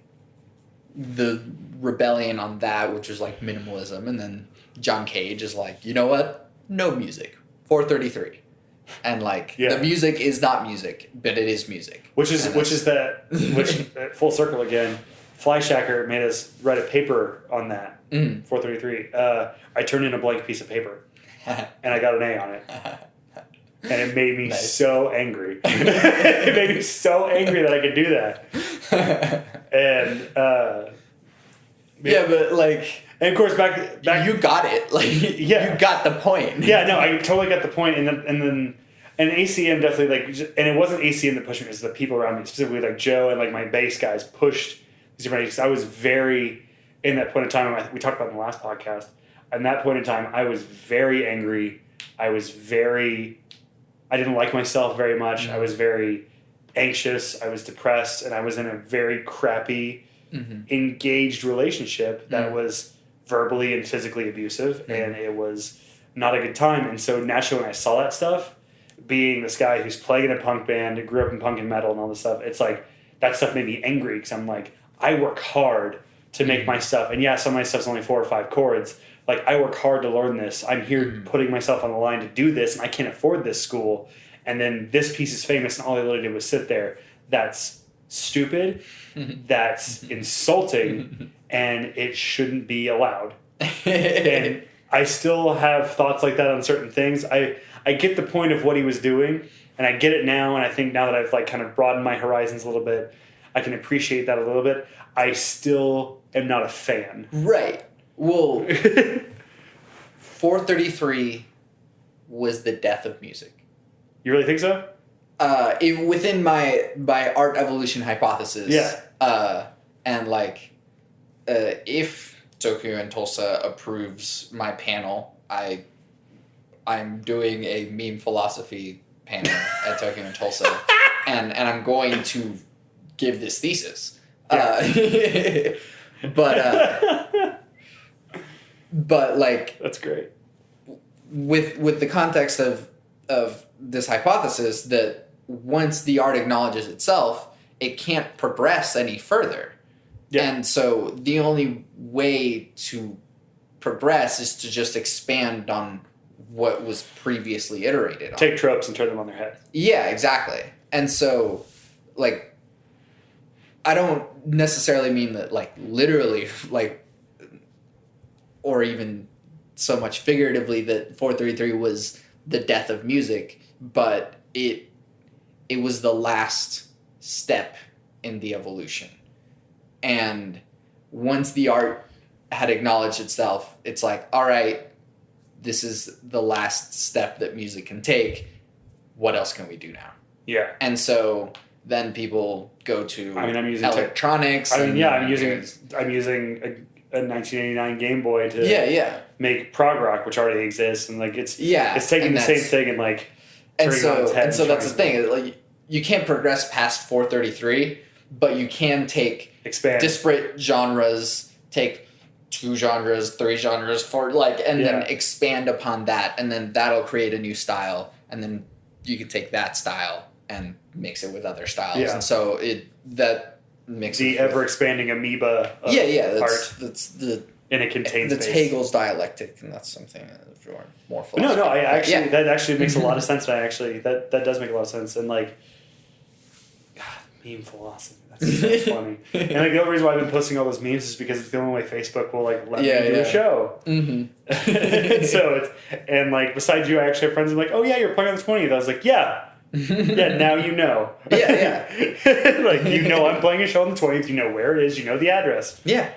B: the rebellion on that, which was like minimalism, and then John Cage is like, you know what? No music. 433. And like the music is not music, but it is music. Which
A: full circle again. Flyshacker made us write a paper on that. 433. I turned in a blank piece of paper, and I got an A on it. And it made me so angry. It made me so angry that I could do that. And
B: but like,
A: and of course back
B: you got it. Like, you got the point.
A: Yeah, no, I totally got the point. And then ACM definitely and it wasn't ACM that pushed me. It was the people around me, specifically like Joe and like my bass guys pushed these different ideas. I was very in that point in time. We talked about in the last podcast. At that point in time, I was very angry. I didn't like myself very much. I was very anxious. I was depressed, and I was in a very crappy, engaged relationship that was verbally and physically abusive, and it was not a good time. And so naturally, when I saw that stuff, being this guy who's playing in a punk band, who grew up in punk and metal and all this stuff, it's like that stuff made me angry because I'm like, I work hard to make my stuff, and yeah, some of my stuff's only 4 or 5 chords. Like, I work hard to learn this. I'm here putting myself on the line to do this, and I can't afford this school. And then this piece is famous, and all I literally did was sit there. That's stupid. That's insulting, and it shouldn't be allowed. And I still have thoughts like that on certain things. I get the point of what he was doing, and I get it now, and I think now that I've like kind of broadened my horizons a little bit, I can appreciate that a little bit. I still am not a fan.
B: Right. Well, 433 was the death of music.
A: You really think so?
B: Within my art evolution hypothesis.
A: Yeah.
B: And like, if Tokyo and Tulsa approves my panel, I'm doing a meme philosophy panel at Tokyo and Tulsa, and I'm going to give this thesis. Yeah. But like,
A: that's great.
B: With the context of this hypothesis that once the art acknowledges itself, it can't progress any further. Yeah. And so the only way to progress is to just expand on what was previously iterated on.
A: Take tropes and turn them on their head.
B: Yeah, exactly. And so, like, I don't necessarily mean that, like, literally, like, or even so much figuratively that 433 was the death of music, but it was the last step in the evolution. And once the art had acknowledged itself, it's like, all right, this is the last step that music can take. What else can we do now? Yeah. And so then people go to
A: I'm using
B: electronics.
A: I'm using a 1989 Game Boy to make prog rock, which already exists, and like it's taking the same thing and like turning it on its head.
B: And so that's the thing. Like, you can't progress past 433, but you can expand disparate genres, take 2 genres, 3 genres, 4, like, and then expand upon that, and then that'll create a new style, and then you can take that style and mix it with other styles, and so that mix
A: the ever expanding amoeba. Of art.
B: That's the
A: and it contains
B: that's Hegel's dialectic, and that's something that's more philosophy.
A: No, that actually makes a lot of sense. That does make a lot of sense, and like, God, meme philosophy. That's so funny. And like the only reason why I've been posting all those memes is because it's the only way Facebook will like let me do a show. Mm-hmm. So and like besides you, I actually have friends who are like, oh yeah, you're playing on the 20th. I was like, yeah. Yeah, now you know. Yeah. Like, you know I'm playing a show on the 20th. You know where it is. You know the address.
B: Yeah.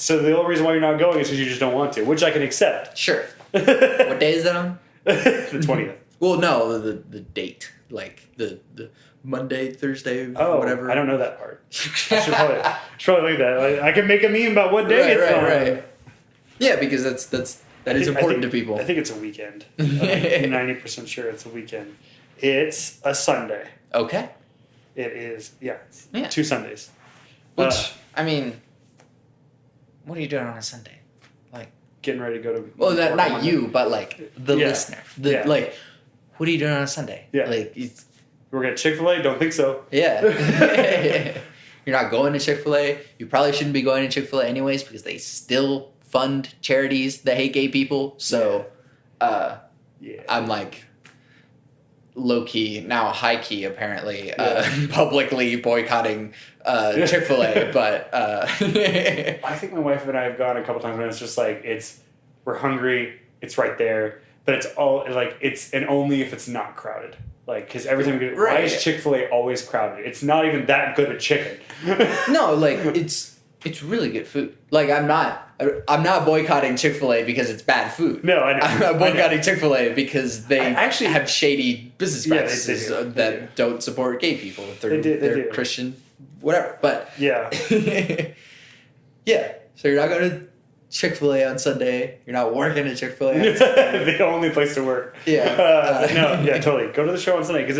A: So the only reason why you're not going is because you just don't want to, which I can accept.
B: Sure. What day is that on?
A: The 20th.
B: Well, no, the date. Like the Monday, Thursday, whatever.
A: I don't know that part. I should probably leave that. I can make a meme about what day it's on.
B: Right. Yeah, because that is important to people.
A: I think it's a weekend. I'm 90% sure it's a weekend. It's a Sunday.
B: Okay.
A: It is, 2 Sundays.
B: Which, I mean, what are you doing on a Sunday? Like,
A: getting ready to go to...
B: Well, not you, but like the listener. Like, what are you doing on a Sunday?
A: Yeah.
B: Like,
A: we're going to Chick-fil-A? Don't think so.
B: Yeah. You're not going to Chick-fil-A. You probably shouldn't be going to Chick-fil-A anyways because they still fund charities that hate gay people. So, I'm like... low-key, now high-key apparently, publicly boycotting Chick-fil-A, but...
A: I think my wife and I have gone a couple times and it's just like, we're hungry, it's right there, but it's all, like, and only if it's not crowded. Like, because every time why is Chick-fil-A always crowded? It's not even that good at chicken.
B: No, like, it's really good food. Like, I'm not boycotting Chick-fil-A because it's bad food.
A: No, I know.
B: I'm boycotting Chick-fil-A because they actually have shady business practices that don't support gay people through their Christian whatever. But
A: yeah.
B: Yeah. So you're not going to Chick-fil-A on Sunday. You're not working at Chick-fil-A on Sunday.
A: The only place to work.
B: Yeah.
A: Totally. Go to the show on Sunday because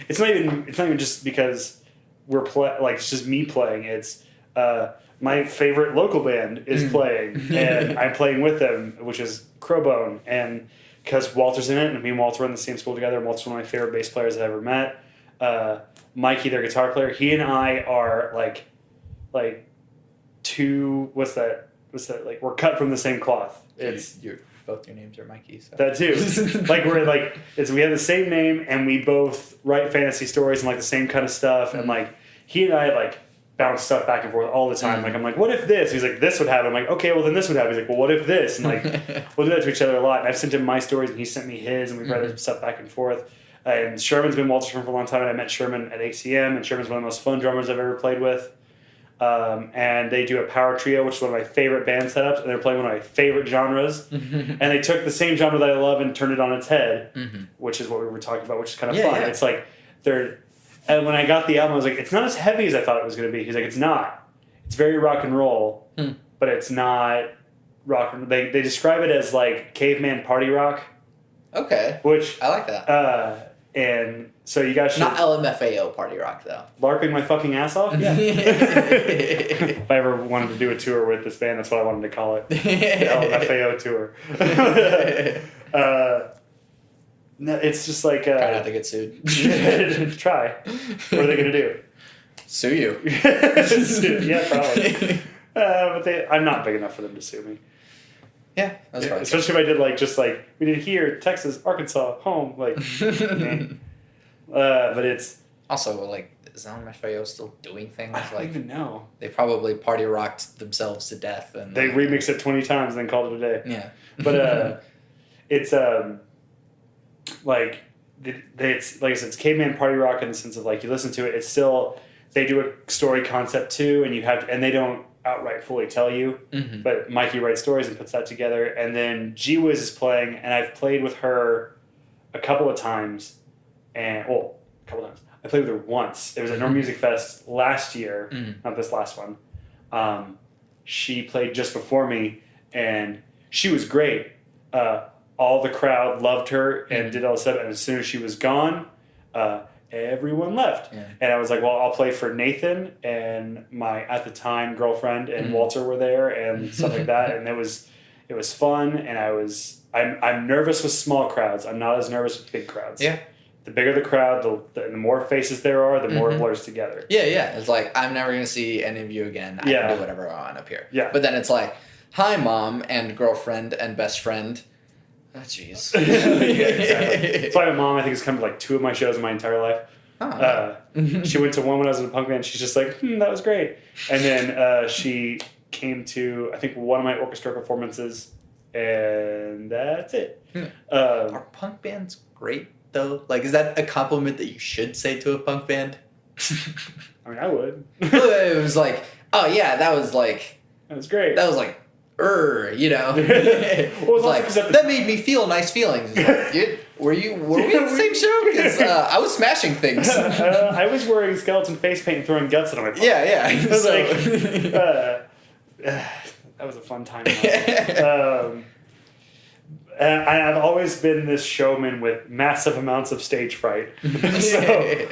A: it's not even just because we're it's just me playing. It's my favorite local band is playing, and I'm playing with them, which is Crowbone, and because Walter's in it, and me and Walter are in the same school together, and Walter's one of my favorite bass players I've ever met. Mikey, their guitar player, he and I are like two. What's that? Like we're cut from the same cloth. It's
B: both your names are Mikey. So.
A: That too. Like we have the same name, and we both write fantasy stories and like the same kind of stuff, and like he and I like bounce stuff back and forth all the time. Like I'm like, what if this? He's like, this would happen. I'm like, okay, well then this would happen. He's like, well, what if this? And like, we'll do that to each other a lot. And I've sent him my stories, and he sent me his, and we've read stuff back and forth. And Sherman's been Walter's friend for a long time, and I met Sherman at ACM, and Sherman's one of the most fun drummers I've ever played with. And they do a power trio, which is one of my favorite band setups, and they're playing one of my favorite genres. And they took the same genre that I love and turned it on its head, which is what we were talking about, which is kind of fun. Yeah. It's like and when I got the album, I was like, it's not as heavy as I thought it was going to be. He's like, it's not. It's very rock and roll, but it's not rock and roll. They describe it as like caveman party rock. Okay. Which
B: I like that.
A: And so you guys should...
B: Not LMFAO party rock, though.
A: LARPing my fucking ass off? Yeah. If I ever wanted to do a tour with this band, that's what I wanted to call it. The LMFAO tour. No, it's just like...
B: Try not to get sued.
A: Try. What are they going to do?
B: Sue you.
A: Yeah, probably. But I'm not big enough for them to sue me.
B: Yeah, that's fine.
A: Especially if I did we did here, Texas, Arkansas, home, but it's
B: also is LMFAO still doing things?
A: I don't even know.
B: They probably party rocked themselves to death, and
A: they remixed it 20 times and then called it a day.
B: Yeah,
A: but it's it's like I said, it's caveman party rock in the sense of you listen to it. It's still they do a story concept too, and they don't outright fully tell you, but Mikey writes stories and puts that together, and then G-Wiz is playing, and I've played with her a couple of times, I played with her once. It was at North Music Fest last year, not this last one. She played just before me, and she was great. All the crowd loved her and did all the stuff, and as soon as she was gone, everyone left. Yeah. And I was like, well, I'll play for Nathan, and my, at the time, girlfriend and Walter were there and stuff like that. And it was fun. And I'm nervous with small crowds. I'm not as nervous with big crowds. Yeah. The bigger the crowd, the more faces there are, the more it blurs together.
B: Yeah. It's like, I'm never going to see any of you again. I can do whatever I want up here. Yeah. But then it's like, hi, mom and girlfriend and best friend. Oh, jeez.
A: Yeah, exactly. That's why my mom, I think, has come to 2 of my shows in my entire life. Oh. She went to one when I was in a punk band. She's just like, that was great. And then she came to, I think, one of my orchestra performances, and that's it.
B: Are punk bands great, though? Is that a compliment that you should say to a punk band?
A: I mean, I would.
B: It was like, oh, yeah, that was
A: That was great.
B: That was like, you know.
A: Well, it was
B: like,
A: also 'cause
B: that made me feel nice feelings. It's like, dude, were we on the same show? Because I was smashing things.
A: I was wearing skeleton face paint and throwing guts at my
B: Yeah.
A: It was that was a fun time. And I've always been this showman with massive amounts of stage fright. So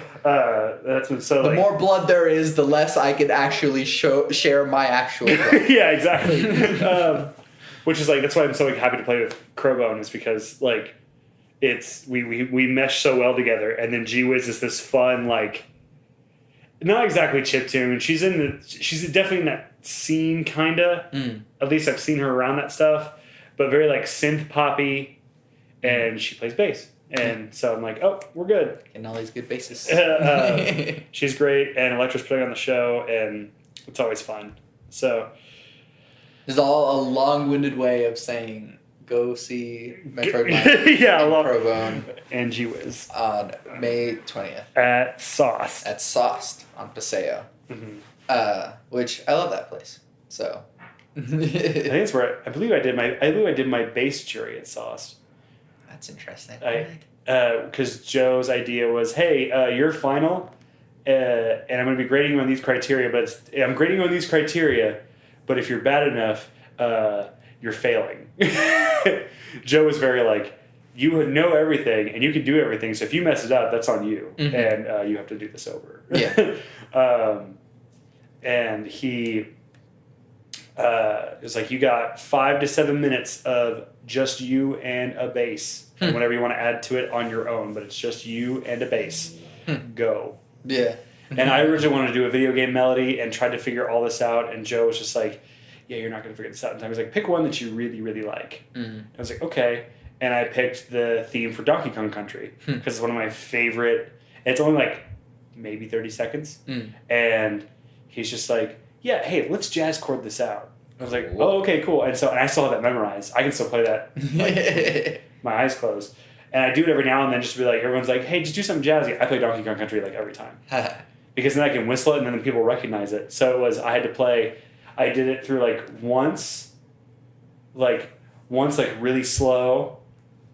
A: that's been so.
B: The
A: like,
B: more blood there is, the less I could actually share my actual blood.
A: Yeah, exactly. Which is like that's why I'm so happy to play with Crowbone is because like it's we mesh so well together, and then G-Wiz is this fun like not exactly chiptune. She's definitely in that scene kinda. At least I've seen her around that stuff. But very like synth poppy, and she plays bass, and so I'm like, oh, we're good.
B: Getting all these good basses.
A: She's great, and Electra's putting on the show, and it's always fun. So
B: it's all a long-winded way of saying go see Metroid Myk
A: yeah,
B: and Crowbone
A: and G-Wiz
B: on May 20th
A: at Sauce
B: at Sauced on Paseo, which I love that place. So.
A: I think it's where I believe I did my bass jury at Sauce.
B: That's interesting.
A: Because Joe's idea was, hey, you're final, and I'm going to be grading you on these criteria, but I'm grading you on these criteria, but if you're bad enough, you're failing. Joe was very like, you know everything and you can do everything, so if you mess it up, that's on you, and you have to do this over.
B: Yeah.
A: And he. It was like you got 5 to 7 minutes of just you and a bass, and whatever you want to add to it on your own, but it's just you and a bass. Go.
B: Yeah.
A: And I originally wanted to do a video game melody and tried to figure all this out, and Joe was just like, yeah, you're not going to figure this out in time. He was like, pick one that you really, really like. I was like, okay. And I picked the theme for Donkey Kong Country because it's one of my favorite. It's only like maybe 30 seconds. And he's just like, yeah, hey, let's jazz chord this out. I was like, oh, okay, cool. And I still have that memorized. I can still play that like, my eyes closed. And I do it every now and then just to be like, everyone's like, hey, just do something jazzy. I play Donkey Kong Country like every time. Because then I can whistle it and then people recognize it. So it was, I did it through like once really slow,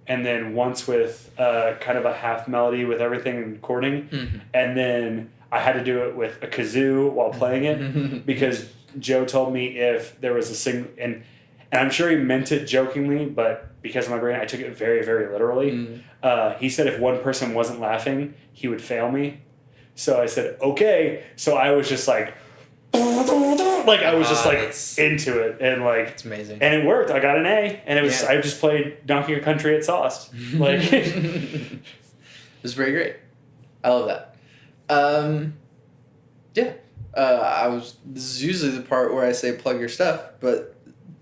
A: and then once with kind of a half melody with everything and chording. And then I had to do it with a kazoo while playing it because Joe told me if there was a and I'm sure he meant it jokingly, but because of my brain, I took it very, very literally. He said if one person wasn't laughing, he would fail me. So I said, okay. So I was just like I was just like into it, and like
B: it's amazing,
A: and it worked. I got an A, and it was I just played Donkey Kong Country at Sauce. Like
B: it was very great. I love that. This is usually the part where I say plug your stuff, but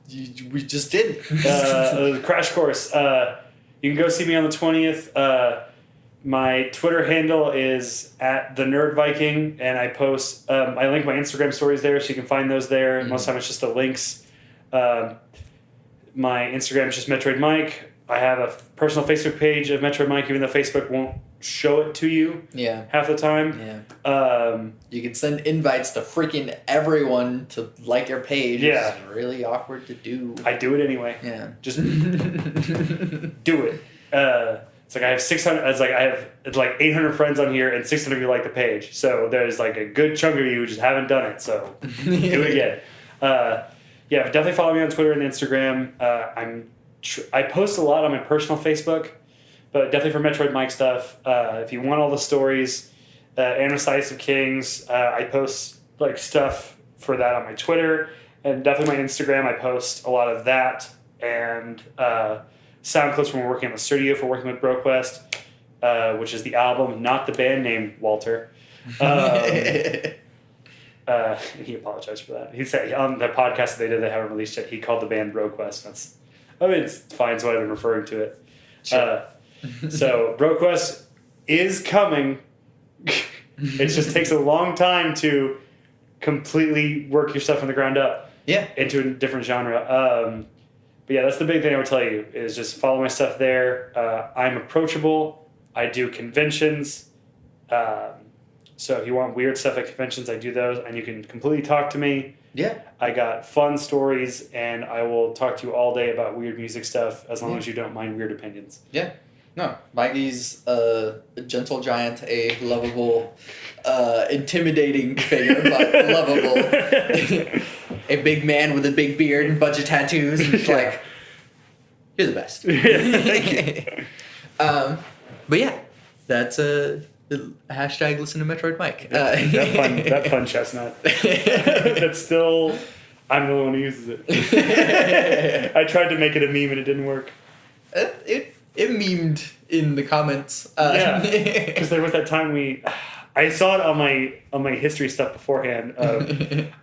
B: we just didn't.
A: Crash Course. You can go see me on the 20th. My Twitter handle is @TheNerdViking, and I post. I link my Instagram stories there, so you can find those there. Most of the time, it's just the links. My Instagram is just Metroid Myk. I have a personal Facebook page of Metroid Myk, even though Facebook won't show it to you half the time.
B: You can send invites to freaking everyone to like your page.
A: Yeah.
B: It's really awkward to do.
A: I do it anyway.
B: Yeah.
A: Just do it. It's like I have 600. It's like 800 friends on here, and 600 of you like the page. So there's like a good chunk of you who just haven't done it. So do it again. Definitely follow me on Twitter and Instagram. I post a lot on my personal Facebook, but definitely for Metroid Myk stuff. If you want all the stories, Anasize of Kings, I post like stuff for that on my Twitter, and definitely my Instagram. I post a lot of that, and sound clips when we're working on the studio for working with BroQuest, which is the album, not the band name, Walter. He apologized for that. He said on the podcast that they haven't released yet, he called the band BroQuest. It's fine, so I've been referring to it. Sure. So BroQuest is coming. It just takes a long time to completely work your stuff from the ground up into a different genre. But yeah, that's the big thing I would tell you is just follow my stuff there. I'm approachable. I do conventions. So if you want weird stuff at conventions, I do those, and you can completely talk to me.
B: Yeah.
A: I got fun stories, and I will talk to you all day about weird music stuff as long as you don't mind weird opinions.
B: Yeah. No, Mikey's a gentle giant, a lovable, intimidating figure, but lovable. A big man with a big beard and a bunch of tattoos. And it's like, you're the best.
A: Thank you.
B: But yeah, that's a hashtag listen to Metroid Myk.
A: That fun chestnut. That's still, I'm the only one who uses it. I tried to make it a meme and it didn't work.
B: It memed in the comments.
A: Yeah, because there was that time I saw it on my history stuff beforehand.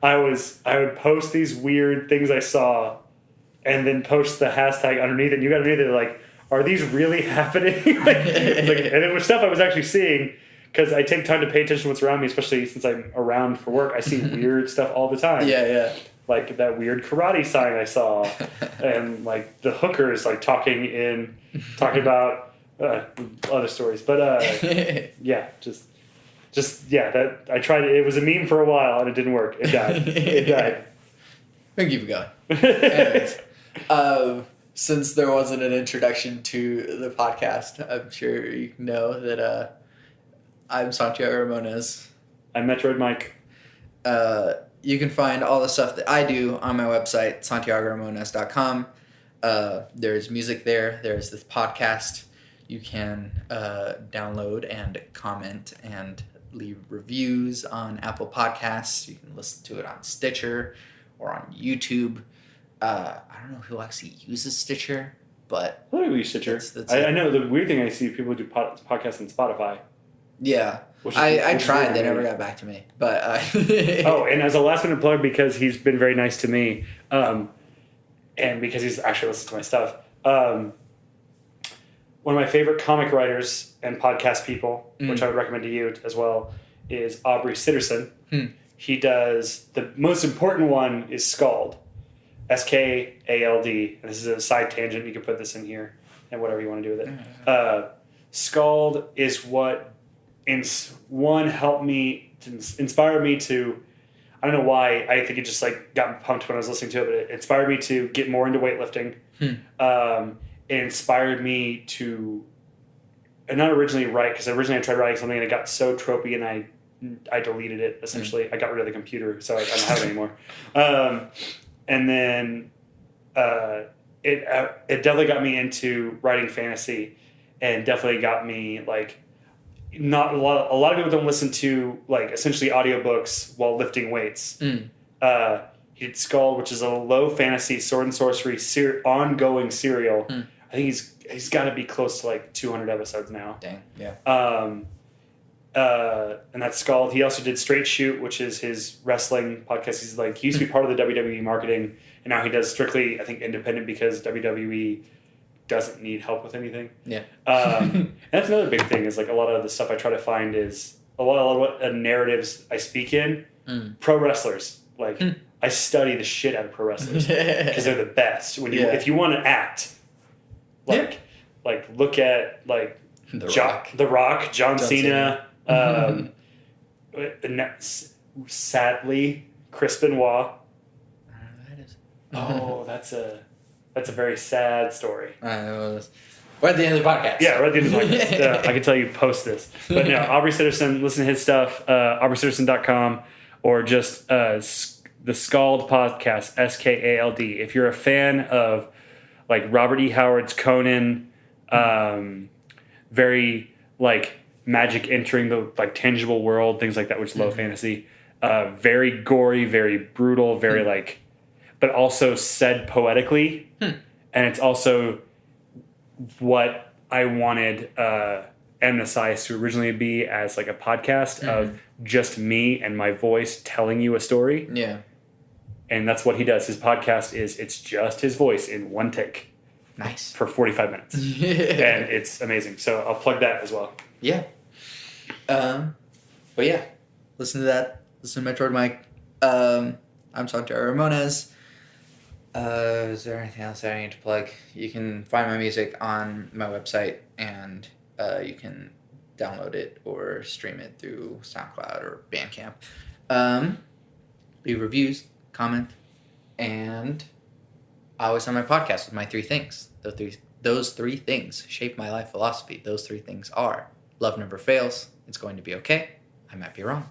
A: I would post these weird things I saw, and then post the hashtag underneath it. And you got underneath it like, are these really happening? And it was stuff I was actually seeing because I take time to pay attention to what's around me, especially since I'm around for work. I see weird stuff all the time.
B: Yeah.
A: Like that weird karate sign I saw, and like the hookers like talking about other stories. But yeah, just that I tried it. It was a meme for a while and it didn't work. It died. It died.
B: We can keep it going. Anyways, since there wasn't an introduction to the podcast, I'm sure you know that I'm Santiago Ramones.
A: I'm Metroyd Myk.
B: You can find all the stuff that I do on my website, santiagoramones.com. There's music there. There's this podcast. You can download and comment and leave reviews on Apple Podcasts. You can listen to it on Stitcher or on YouTube. I don't know who actually uses Stitcher, but...
A: I don't use Stitcher. I know the weird thing I see people do podcasts on Spotify.
B: Yeah. I tried. They never got back to me. But
A: oh, and as a last minute plug, because he's been very nice to me, and because he's actually listened to my stuff, one of my favorite comic writers and podcast people, which I would recommend to you as well, is Aubrey Sitterson. He does, the most important one is Scald. Skald. And this is a side tangent. You can put this in here and whatever you want to do with it. Scald is what helped me, inspired me to, I don't know why, I think it just like got me pumped when I was listening to it, but it inspired me to get more into weightlifting. It inspired me to, and not originally write, because originally I tried writing something and it got so tropey and I deleted it, essentially. I got rid of the computer, so I don't have it anymore. And then it definitely got me into writing fantasy, and definitely got me like, not a lot of people don't listen to like essentially audiobooks while lifting weights. He did Skull, which is a low fantasy sword and sorcery ongoing serial. I think he's got to be close to like 200 episodes now.
B: Dang, yeah.
A: And that's Skull. He also did Straight Shoot, which is his wrestling podcast. He used to be part of the WWE marketing, and now he does strictly, I think, independent because WWE doesn't need help with anything.
B: Yeah.
A: And that's another big thing is like a lot of the stuff I try to find is a lot of what narratives I speak in. Pro wrestlers, like I study the shit out of pro wrestlers because they're the best. If you want to act, like look at like The Rock, John Cena. Sadly, Chris Benoit. Oh, that's a very sad story.
B: We're at the end of the podcast.
A: Yeah, we're at the end of the podcast. I can tell you post this. But no, Aubrey Sitterson, listen to his stuff, aubreysitterson.com, or just the Scald podcast, Skald. If you're a fan of like Robert E. Howard's Conan, very like magic entering the like tangible world, things like that, which is low fantasy, very gory, very brutal, very like, but also said poetically. And it's also what I wanted MSIS to originally be, as like a podcast of just me and my voice telling you a story.
B: Yeah.
A: And that's what he does. His podcast it's just his voice in one take.
B: Nice. For
A: 45 minutes. And it's amazing. So I'll plug that as well.
B: Yeah. But yeah, listen to that. Listen to Metroid Myk. I'm Santiago Ramones. Is there anything else that I need to plug? You can find my music on my website, and you can download it or stream it through SoundCloud or Bandcamp. Leave reviews, comment, and I always end my podcast with my 3 things. Those three things shape my life philosophy. Those 3 things are: love never fails, it's going to be okay, I might be wrong.